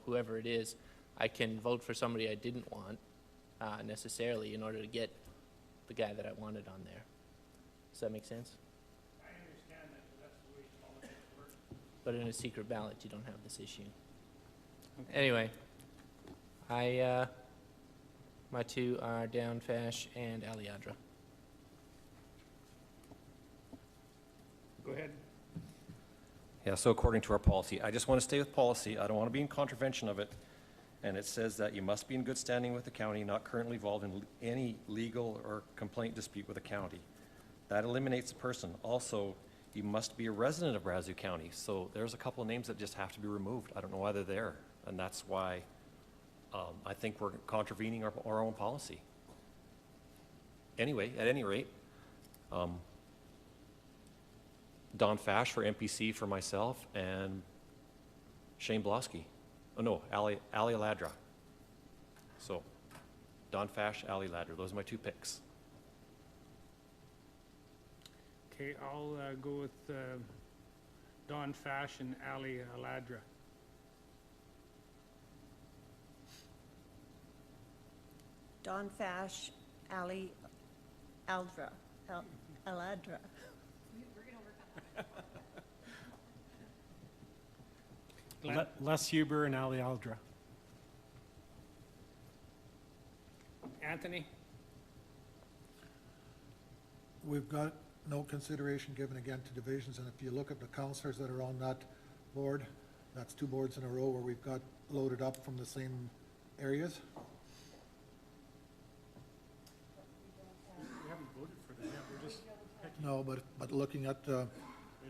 whoever it is, I can vote for somebody I didn't want necessarily in order to get the guy that I wanted on there. Does that make sense? I understand that, but that's the way politics works. But in a secret ballot, you don't have this issue. Okay. Anyway, my two are Down Fash and Aliadra. Go ahead. Yeah, so according to our policy, I just want to stay with policy. I don't want to be in contravention of it. And it says that you must be in good standing with the county, not currently involved in any legal or complaint dispute with the county. That eliminates the person. Also, you must be a resident of Brazeau County. So there's a couple of names that just have to be removed. I don't know why they're there. And that's why I think we're contravening our own policy. Anyway, at any rate, Don Fash for MPC for myself, and Shane Blosky. Oh, no, Ali Ladra. So, Don Fash, Ali Ladra. Those are my two picks. Okay, I'll go with Don Fash and Ali Ladra. Don Fash, Ali Aldra, Aladra. Glenn? Les Huber and Ali Aldra. Anthony? We've got no consideration given again to divisions, and if you look at the counselors that are on that board, that's 2 boards in a row where we've got loaded up from the same areas. We haven't voted for that yet, we're just picking. No, but looking at It'd help if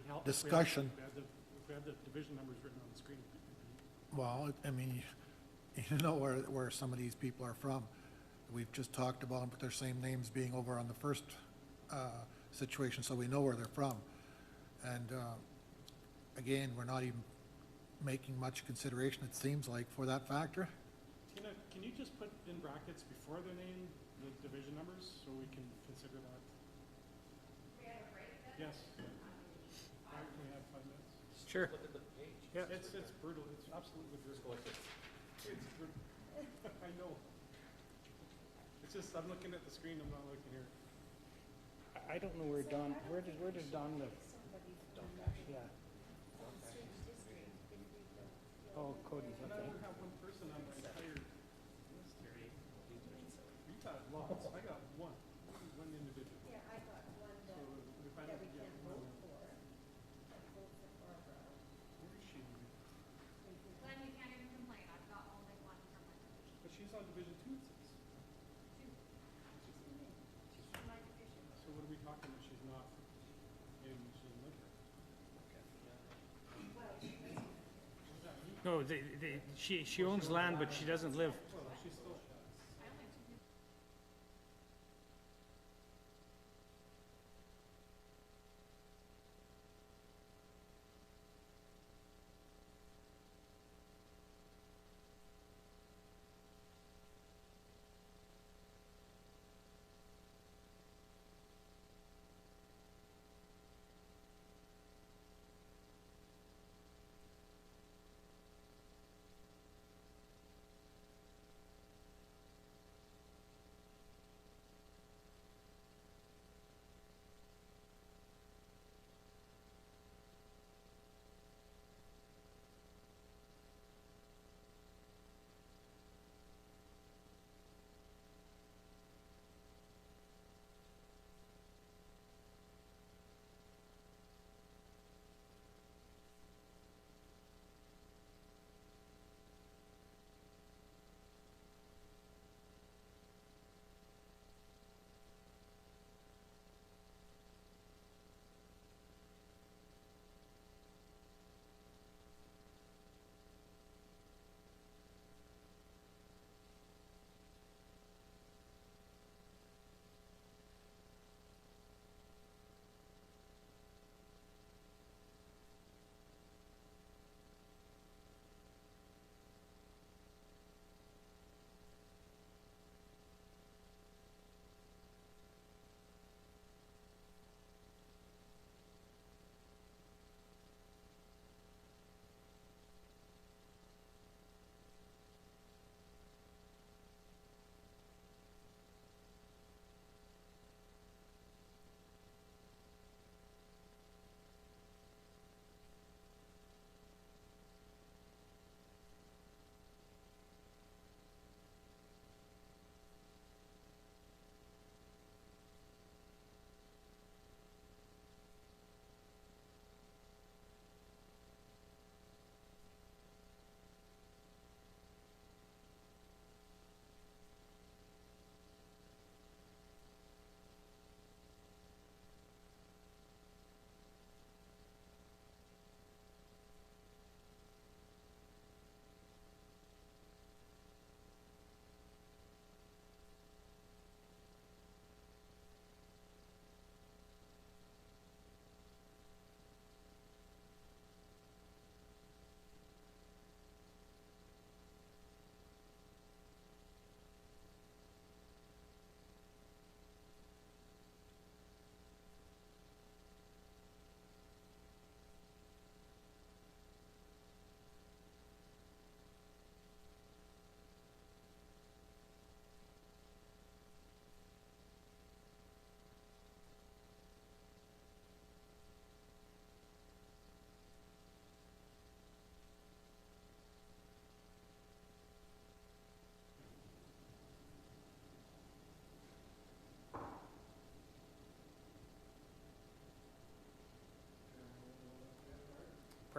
we had- discussion. If we had the division numbers written on the screen. Well, I mean, you know where some of these people are from. We've just talked about their same names being over on the first situation, so we know where they're from. And again, we're not even making much consideration, it seems like, for that factor. Tina, can you just put in brackets before the name, the division numbers, so we can consider that? Yes. We have 5 minutes. Sure. Yeah. It's brutal, it's absolutely brutal. It's brutal. I know. It's just, I'm looking at the screen, I'm not looking here. I don't know where Don, where does Don live? Yeah. Oh, Cody's, And I okay. only have 1 person on my entire list here. You got lots, I got one individual. Yeah, I got one that we can't vote for. Where is she? Glenn, you can't even complain, I've got only one from my division. But she's on Division 2, it says. So what are we talking about, she's not, in she doesn't live here? No, she owns land, but she doesn't live. Well, she's still,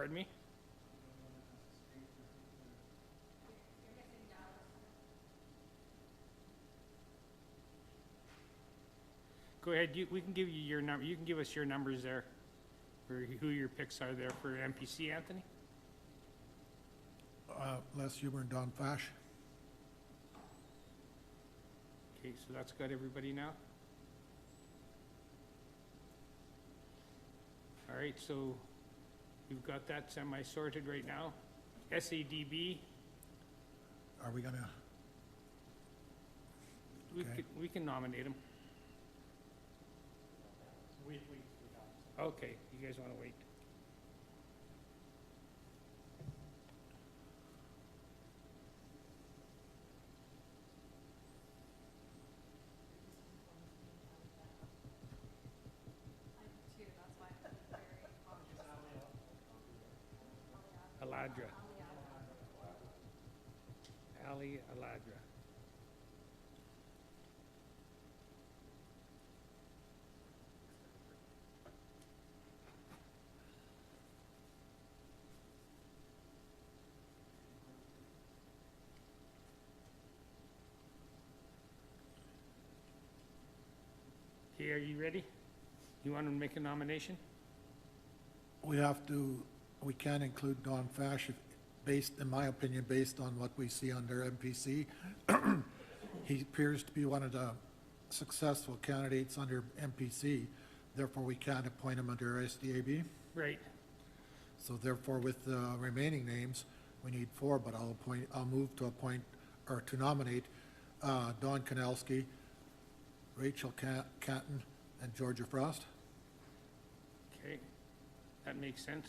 Pardon me? Go ahead, we can give you your number, you can give us your numbers there, for who your picks are there for MPC, Anthony? Les Huber and Don Fash. Okay, so that's got everybody now? All right, so you've got that semi-sorted right now. SADB, Are we gonna, Okay. we can nominate him. Okay, you guys want to wait? Aladra. Ali Aladra. Okay, are you ready? You want to make a nomination? we can't include Don Fash based, in my opinion, based on what we see under MPC. He appears to be one of the successful candidates under MPC, therefore we can't appoint him under SDAB. Right. So therefore, with the remaining names, we need 4, but I'll move to appoint, or to nominate, Don Kanelski, Rachel Canton, and Georgia Frost. Okay, that makes sense.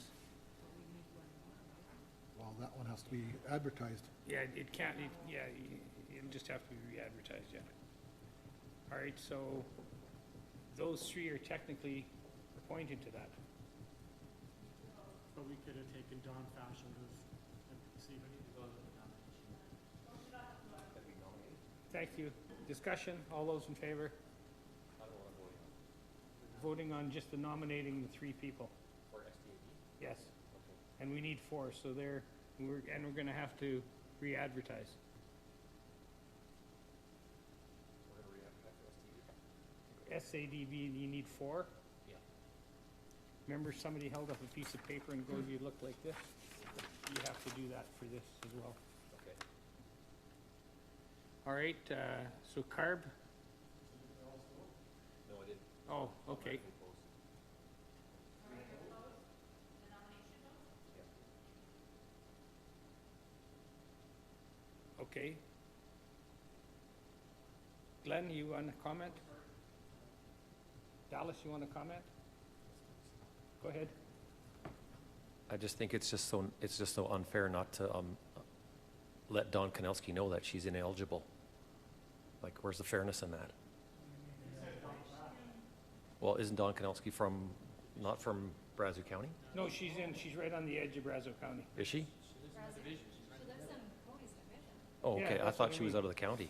Well, that one has to be advertised. Yeah, it can't, it'll just have to be re-advertised, yeah. All right, so those 3 are technically appointed to that. But we could have taken Don Fash out of MPC. Thank you. Discussion, all those in favor? Voting on just the nominating the 3 people. For SDAB? Yes. And we need 4, so we're gonna have to re-advertise. We're gonna re-advertise for SDAB. SADB, you need 4? Yeah. Remember, somebody held up a piece of paper and goes, you look like this? You have to do that for this as well. Okay. All right, so CARB? No, I didn't. Oh, okay. Okay. Glenn, you want to comment? Dallas, you want to comment? Go ahead. I just think it's just so unfair not to let Dawn Kanelski know that she's ineligible. Like, where's the fairness in that? Well, isn't Dawn Kanelski not from Brazeau County? No, she's right on the edge of Brazeau County. Is she? She lives in Cody's division. Oh, Yeah, okay, I that's thought what I she was mean. out of the county.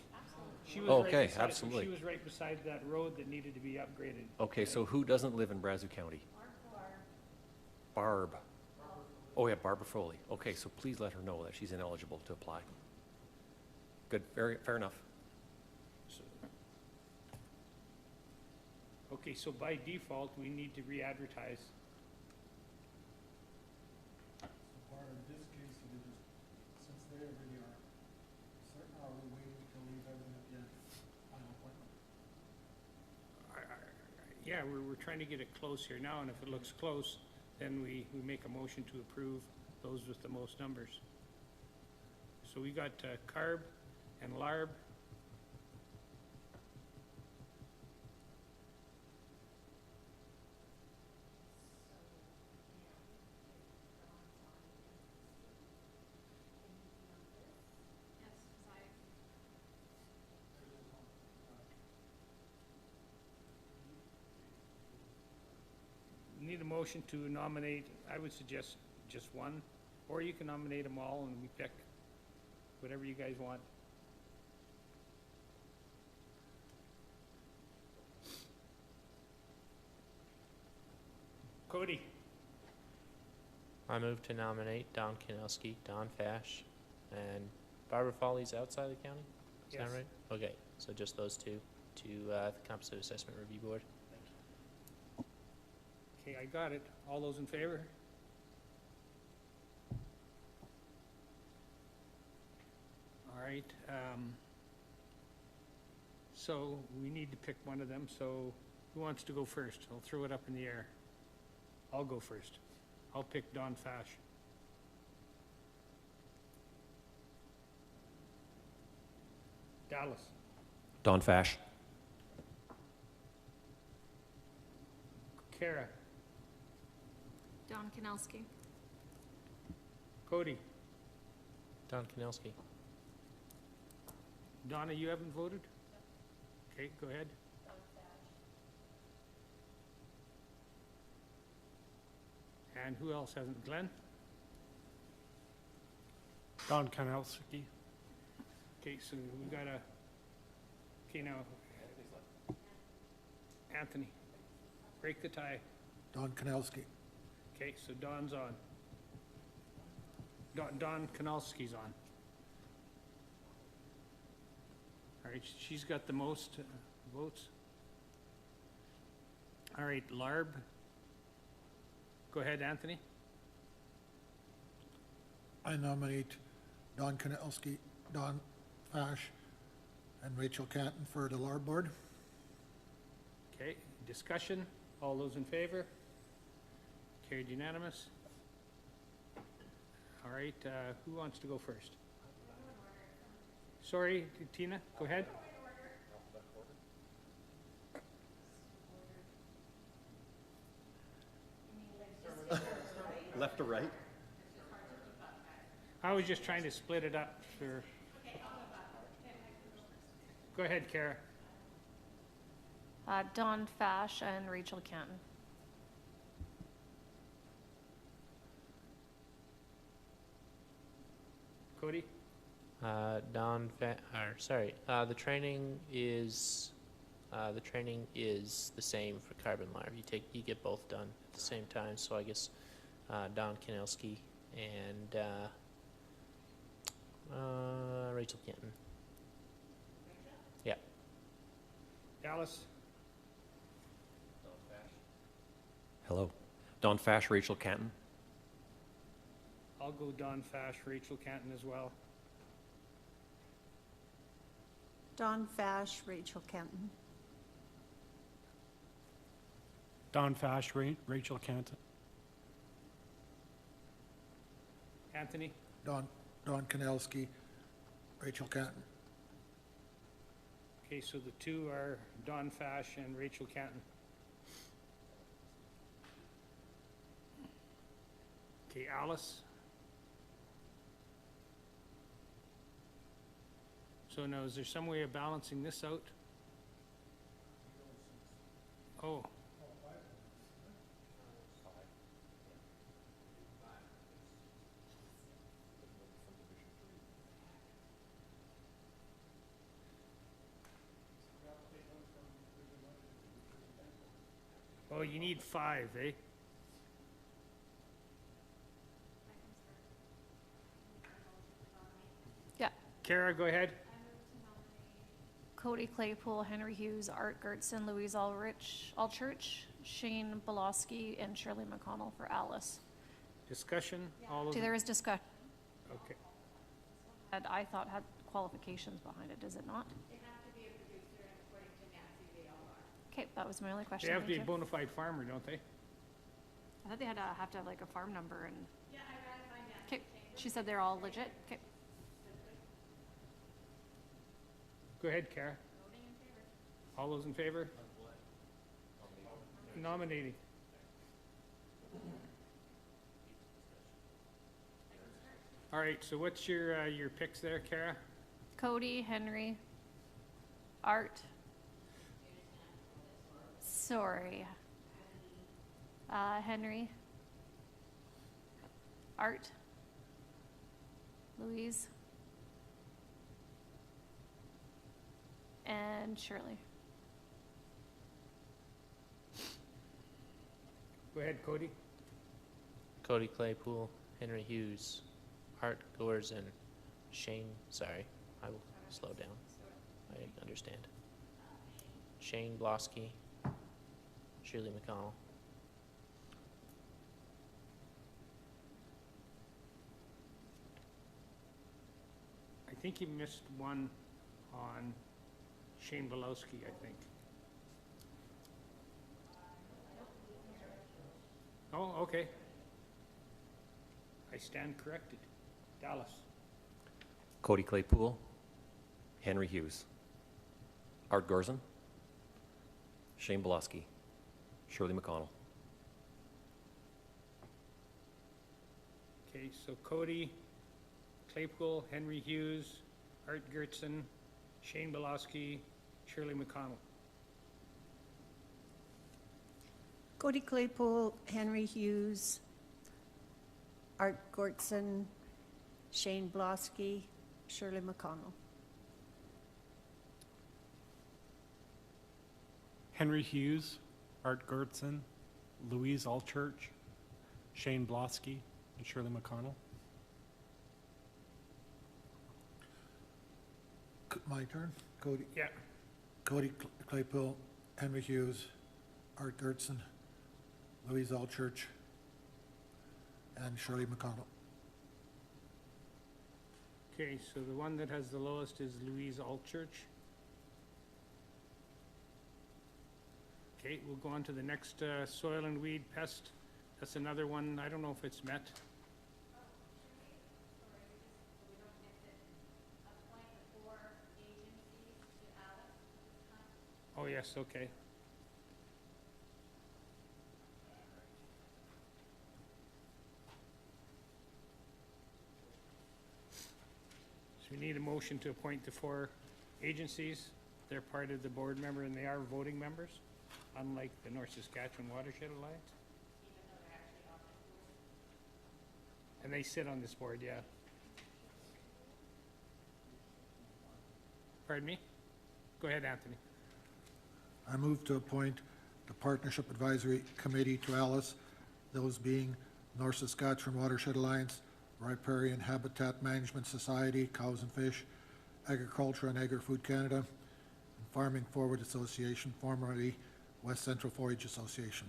She was Oh, right okay, beside- absolutely. She was right beside that road that needed to be upgraded. Okay, so who doesn't live in Brazeau County? Barb. Oh, yeah, Barbara Foley. Okay, so please let her know that she's ineligible to apply. Good, fair enough. Okay, so by default, we need to re-advertise. Part of this case, we just, since they already are certain, are we waiting to leave everything at the end, final appointment? Yeah, we're trying to get it close here now, and if it looks close, then we make a motion to approve those with the most numbers. So we got CARB and LARB. Need a motion to nominate, I would suggest just one, or you can nominate them all and we pick whatever you guys want. Cody, I move to nominate Don Kinelski, Don Fash, and Barbara Foley's outside the county? Is that Yes. right? Okay, so just those two to the Composite Assessment Review Board. Okay, I got it. All those in favor? All right, so we need to pick one of them, so who wants to go first? I'll throw it up in the air. I'll go first. I'll pick Don Fash. Dallas, Don Fash. Kara, Don Kinelski. Cody, Don Kinelski. Donna, you haven't voted? Okay, go ahead. And who else hasn't? Glenn? Don Kanowski. Okay, so we got a, okay, now, Anthony, break the tie. Don Kanelski. Okay, so Don's on. Don Kanalski's on. All right, she's got the most votes. All right, Larb. Go ahead, Anthony. I nominate Don Kanelski, Don Fash, and Rachel Canton for the LARB board. Okay, discussion. All those in favor? Carried unanimous. All right, who wants to go first? Sorry, Tina, go ahead. Left or right? I was just trying to split it up for. Go ahead, Kara. Don Fash and Rachel Canton. Cody? The training is, the same for carbon LARB. You get both done at the same time, so I guess, Don Kinelski and, Rachel Canton. Yeah. Dallas? Hello. Don Fash, Rachel Canton. I'll go Don Fash, Rachel Canton as well. Don Fash, Rachel Canton. Don Fash, Rachel Canton. Anthony? Don Kanelski, Rachel Canton. Okay, so the two are Don Fash and Rachel Canton. Okay, Alice? So now, is there some way of balancing this out? Oh. Oh, you need 5, eh? Yeah. Kara, go ahead. Cody Claypool, Henry Hughes, Art Gertson, Louise Alchurch, Shane Belowski, and Shirley McConnell for Alice. Discussion, all of See, there is discussion okay. that I thought had qualifications behind it, does it not? Okay, that was my only question, They have to thank be a you. bona fide farmer, don't they? I thought they had to have like a farm number and. Yeah, I gotta find out. Okay, she said they're all legit, okay. Go ahead, Kara. All those in favor? Nominating. All right, so what's your picks there, Kara? Cody, Henry, Art. Sorry. Henry. Art. Louise. And Shirley. Go ahead, Cody. Cody Claypool, Henry Hughes, Art Gorzen, I will slow down. I understand. Shane Blosky, Shirley McConnell. I think you missed one on Shane Belowski, I think. Oh, okay. I stand corrected. Dallas. Cody Claypool, Henry Hughes, Art Gorzen, Shane Belowski, Shirley McConnell. Okay, so Cody Claypool, Henry Hughes, Art Gertson, Shane Belowski, Shirley McConnell. Cody Claypool, Henry Hughes, Art Gortson, Shane Blosky, Shirley McConnell. Henry Hughes, Art Gertson, Louise Allchurch, Shane Blosky, and Shirley McConnell. My turn? Cody, Yeah, Cody Claypool, Henry Hughes, Art Gertson, Louise Allchurch, and Shirley McConnell. okay, so the one that has the lowest is Louise Altchurch. Okay, we'll go on to the next, soil and weed pest. That's another one, I don't know if it's met. Oh, yes, okay. So we need a motion to appoint the 4 agencies. They're part of the board member and they are voting members, unlike the North Saskatchewan Watershed Alliance. And they sit on this board, yeah. Pardon me? Go ahead, Anthony. I move to appoint the Partnership Advisory Committee to Alice, those being North Saskatchewan Watershed Alliance, Riparian Habitat Management Society, Cows and Fish, Agriculture and Agri-Food Canada, and Farming Forward Association, formerly West Central Forage Association.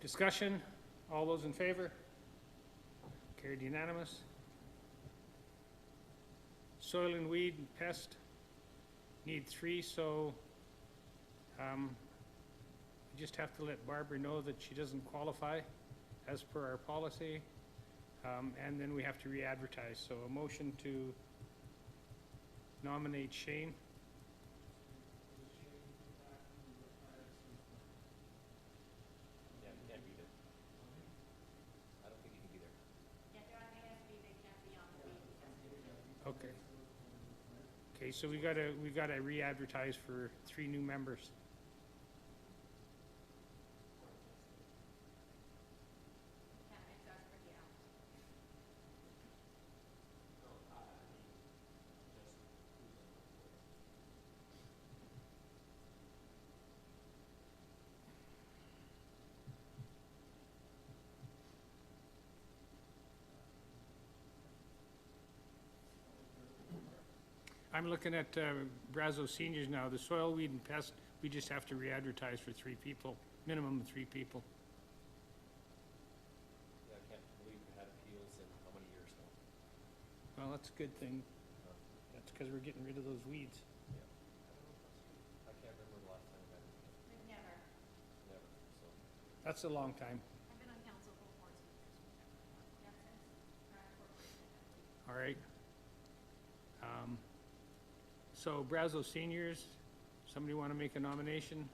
Discussion, all those in favor? Carried unanimous. Soil and weed and pest, need 3, so, we just have to let Barbara know that she doesn't qualify as per our policy, and then we have to re-advertise, so a motion to nominate Shane. Yeah, you can't beat it. I don't think you can be there. Okay. Okay, so we gotta re-advertise for 3 new members. I'm looking at Brazeau Seniors now. The soil, weed, and pest, we just have to re-advertise for 3 people, minimum of 3 people. Yeah, I can't believe we had appeals in how many years now? Well, that's a good thing. That's because we're getting rid of those weeds. I can't remember the last time we had it. Never, so. That's a long time. I've been on council for 14 years. All right. So Brazeau Seniors, somebody want to make a nomination?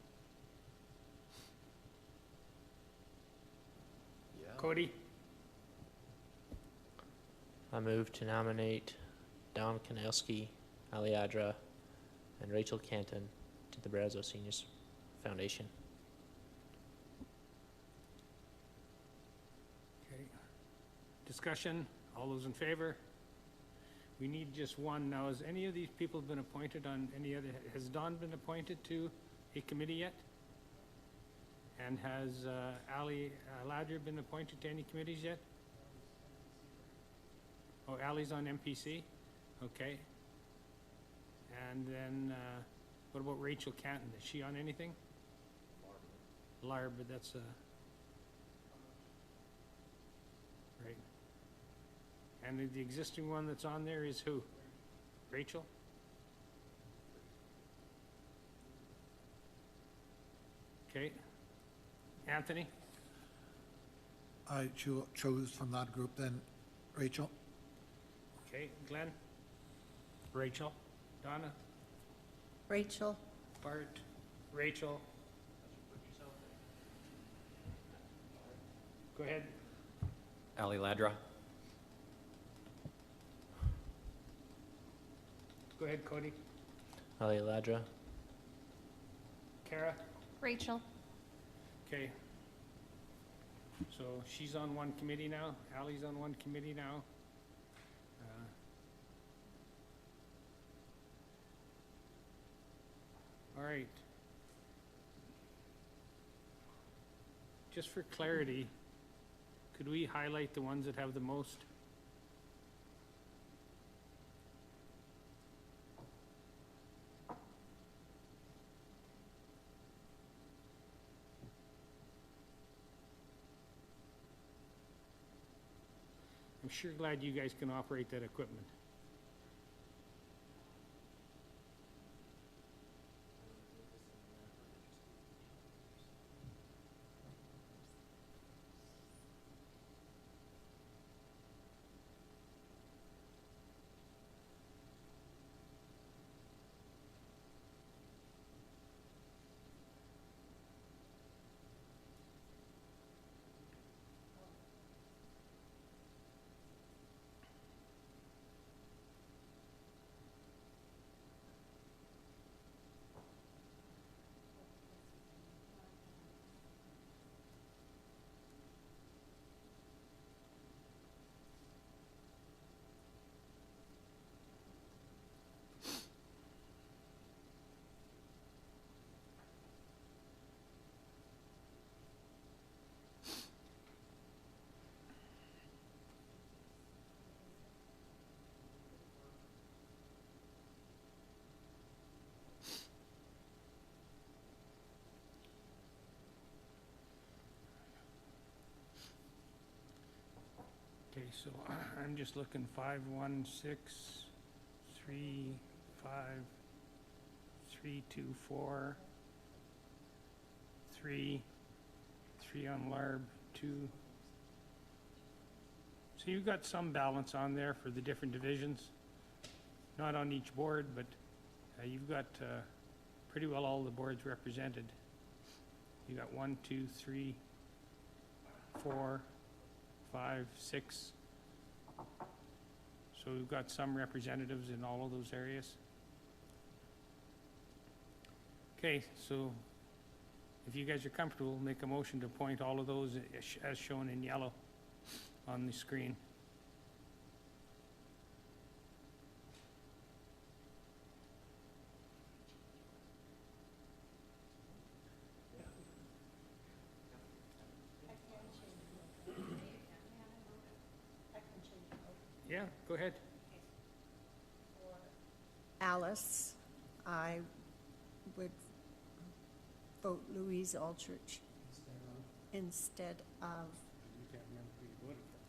Yeah. Cody? I move to nominate Don Kanelski, Aliadra, and Rachel Canton to the Brazeau Seniors Foundation. Okay. Discussion, all those in favor? We need just one. Now, has any of these people been appointed on any other, has Don been appointed to a committee yet? And has Ali Ladger been appointed to any committees yet? Oh, Ali's on MPC? Okay. And then, what about Rachel Canton? Is she on anything? LARB, but that's right. And the existing one that's on there is who? Rachel? Okay. Anthony? I chose from that group then, Rachel. Okay. Glenn? Rachel? Donna? Rachel, Bart? Rachel? Go ahead. Ali Ladra. Go ahead, Cody. Ali Ladra. Kara? Rachel. Okay. So she's on one committee now, Ally's on one committee now. All right. Just for clarity, could we highlight the ones that have the most? I'm sure glad you guys can operate that equipment. Okay, so I'm just looking 5, 1, 6, 3, 5, 3, 2, 4, 3, 3 on LARB, 2. So you've got some balance on there for the different divisions. Not on each board, but you've got pretty well all the boards represented. You got 1, 2, 3, 4, 5, 6. So we've got some representatives in all of those areas. Okay, so if you guys are comfortable, make a motion to appoint all of those as shown in yellow on the screen. Yeah, go ahead. Alice, I would vote Louise Aldrich instead of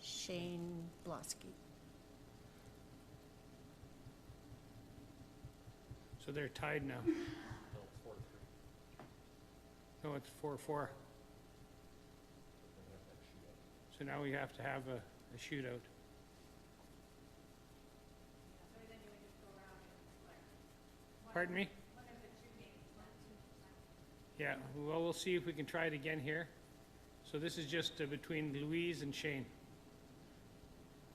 Shane Blosky. So they're tied now. No, it's 4-4. So now we have to have a shootout. Pardon me? Yeah, well, we'll see if we can try it again here. So this is just between Louise and Shane.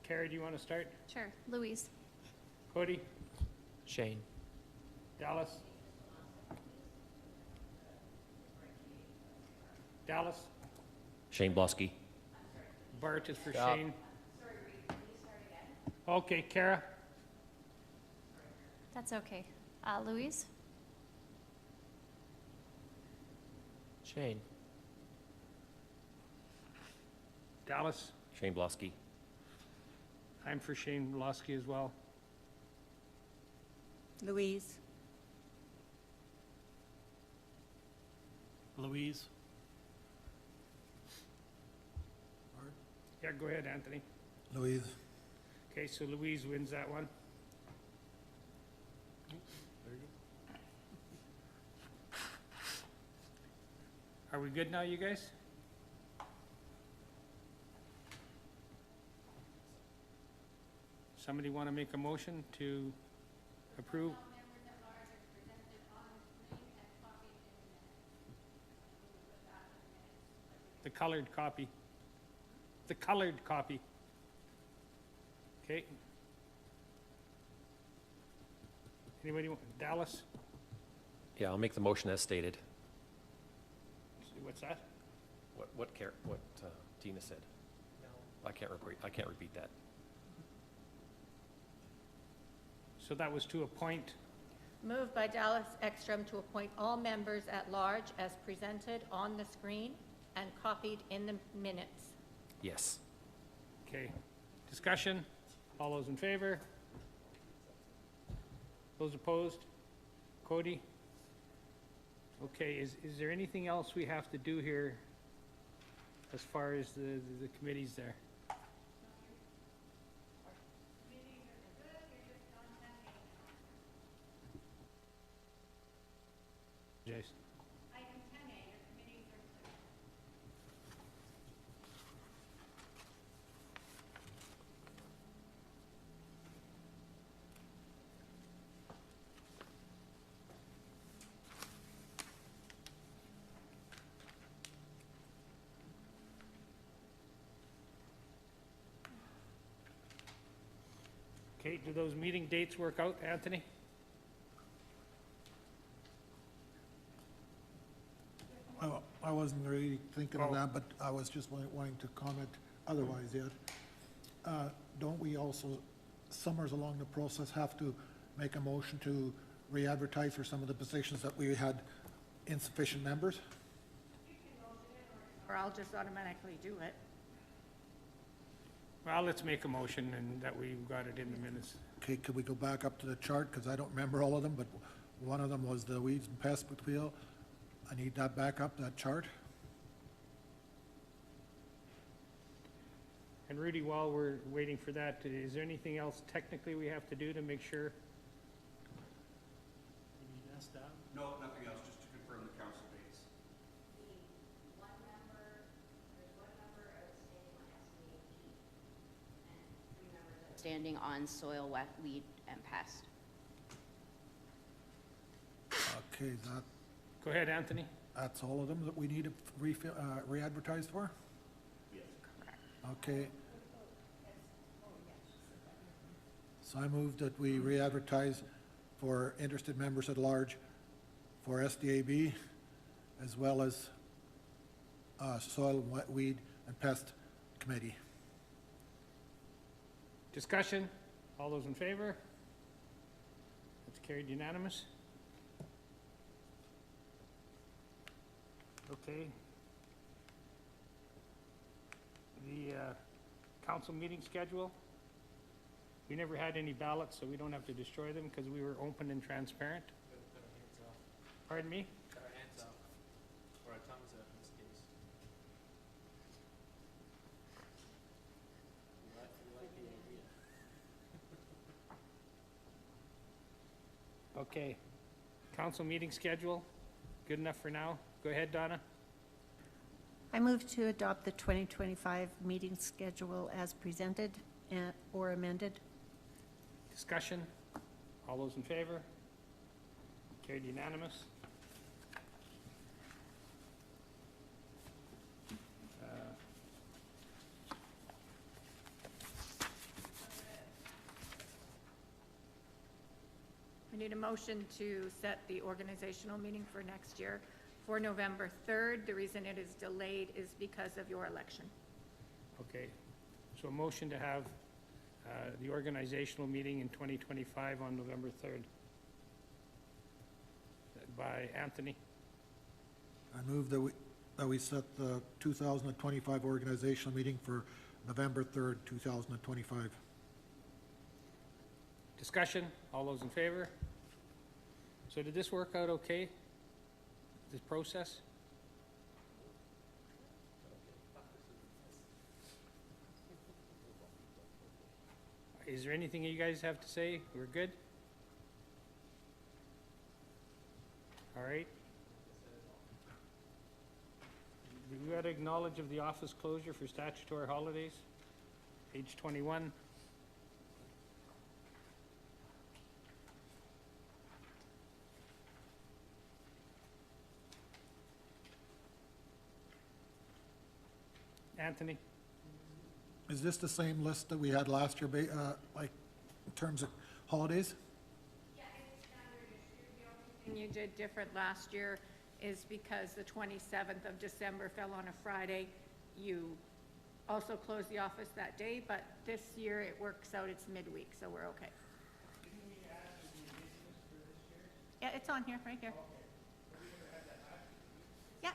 Kara, do you want to start? Sure. Louise. Cody? Shane. Dallas? Dallas? Shane Blosky. Bart is for Stop. Shane. Okay, Kara? That's okay. Louise. Shane. Dallas? Shane Blosky. I'm for Shane Blosky as well. Louise? Louise? Yeah, go ahead, Anthony. Louise? Okay, so Louise wins that one. Are we good now, you guys? Somebody want to make a motion to approve? The colored copy. The colored copy. Okay. Anybody, Dallas? Yeah, I'll make the motion as stated. What's that? What Tina said. I can't repeat that. So that was to appoint, Moved by Dallas Ekstrom to appoint all members at large as presented on the screen and copied in the minutes. Yes. okay. Discussion? All those in favor? Those opposed? Cody? Okay, is there anything else we have to do here as far as the committees there? Jason? Okay, do those meeting dates work out, Anthony? I wasn't really thinking of Oh. that, but I was just wanting to comment otherwise yet. Don't we also, somewhere along the process, have to make a motion to re-advertise for some of the positions that we had insufficient members? Or I'll just automatically do it. Well, let's make a motion and that we've got it in the minutes. Okay, could we go back up to the chart, because I don't remember all of them, but one of them was the weeds and pest control. I need that back up, that chart. And Rudy, while we're waiting for that, is there anything else technically we have to do to make sure? No, nothing else, just to confirm the council dates. Standing on soil, wet, weed, and pest. Okay, Go ahead, Anthony. that's all of them that we need to re-advertise for? Yes. Okay. So I move that we re-advertise for interested members at large for SDAB, as well as Soil, Wet, Weed, and Pest Committee. Discussion? All those in favor? That's carried unanimous. Okay. The council meeting schedule? We never had any ballots, so we don't have to destroy them because we were open and transparent. Pardon me? Cut our hands off, or our tongues out in this case. We like the idea. Okay. Council meeting schedule, good enough for now? Go ahead, Donna. I move to adopt the 2025 meeting schedule as presented or amended. Discussion? All those in favor? Carried unanimous. I need a motion to set the organizational meeting for next year for November 3rd. The reason it is delayed is because of your election. Okay, so a motion to have the organizational meeting in 2025 on November 3rd by Anthony. I move that we, that we set the 2025 organizational meeting for November 3rd, 2025. Discussion, all those in favor? So did this work out okay, this process? Is there anything you guys have to say? We're good? All right. We got acknowledge of the office closure for statutory holidays, page 21. Anthony? Is this the same list that we had last year, like, in terms of holidays? And you did different last year is because the 27th of December fell on a Friday. You also closed the office that day, but this year it works out, it's midweek, so we're okay. Yeah, it's on here, right here. Yeah.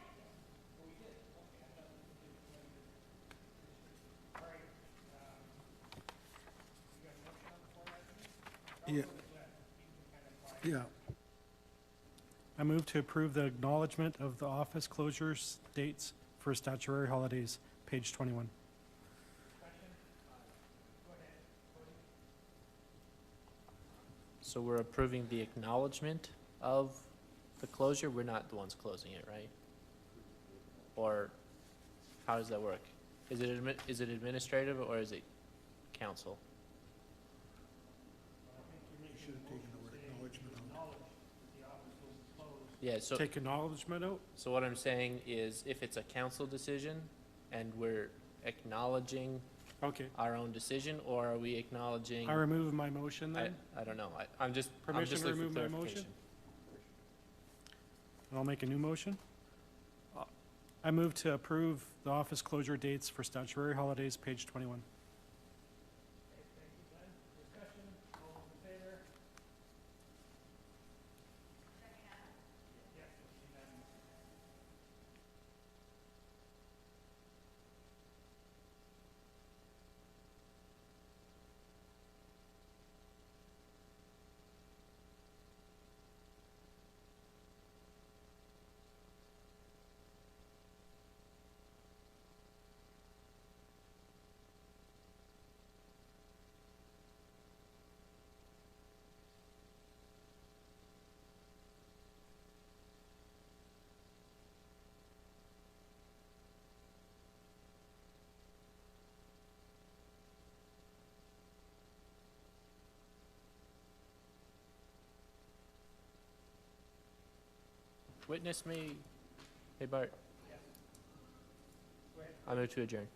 Yeah. Yeah. I move to approve the acknowledgement of the office closures dates for statutory holidays, page 21. So we're approving the acknowledgement of the closure, we're not the ones closing it, right? Or how does that work? Is it administrative or is it council? You should have taken the word acknowledgement out. Yeah, so, Take acknowledgement out? so what I'm saying is if it's a council decision and we're acknowledging Okay. our own decision, or are we acknowledging? I remove my motion I, then. I don't know, I'm just Permission to looking for remove my motion? clarification. I'll make a new motion. I move to approve the office closure dates for statutory holidays, page 21. Witness me, hey Bart. I move to adjourn.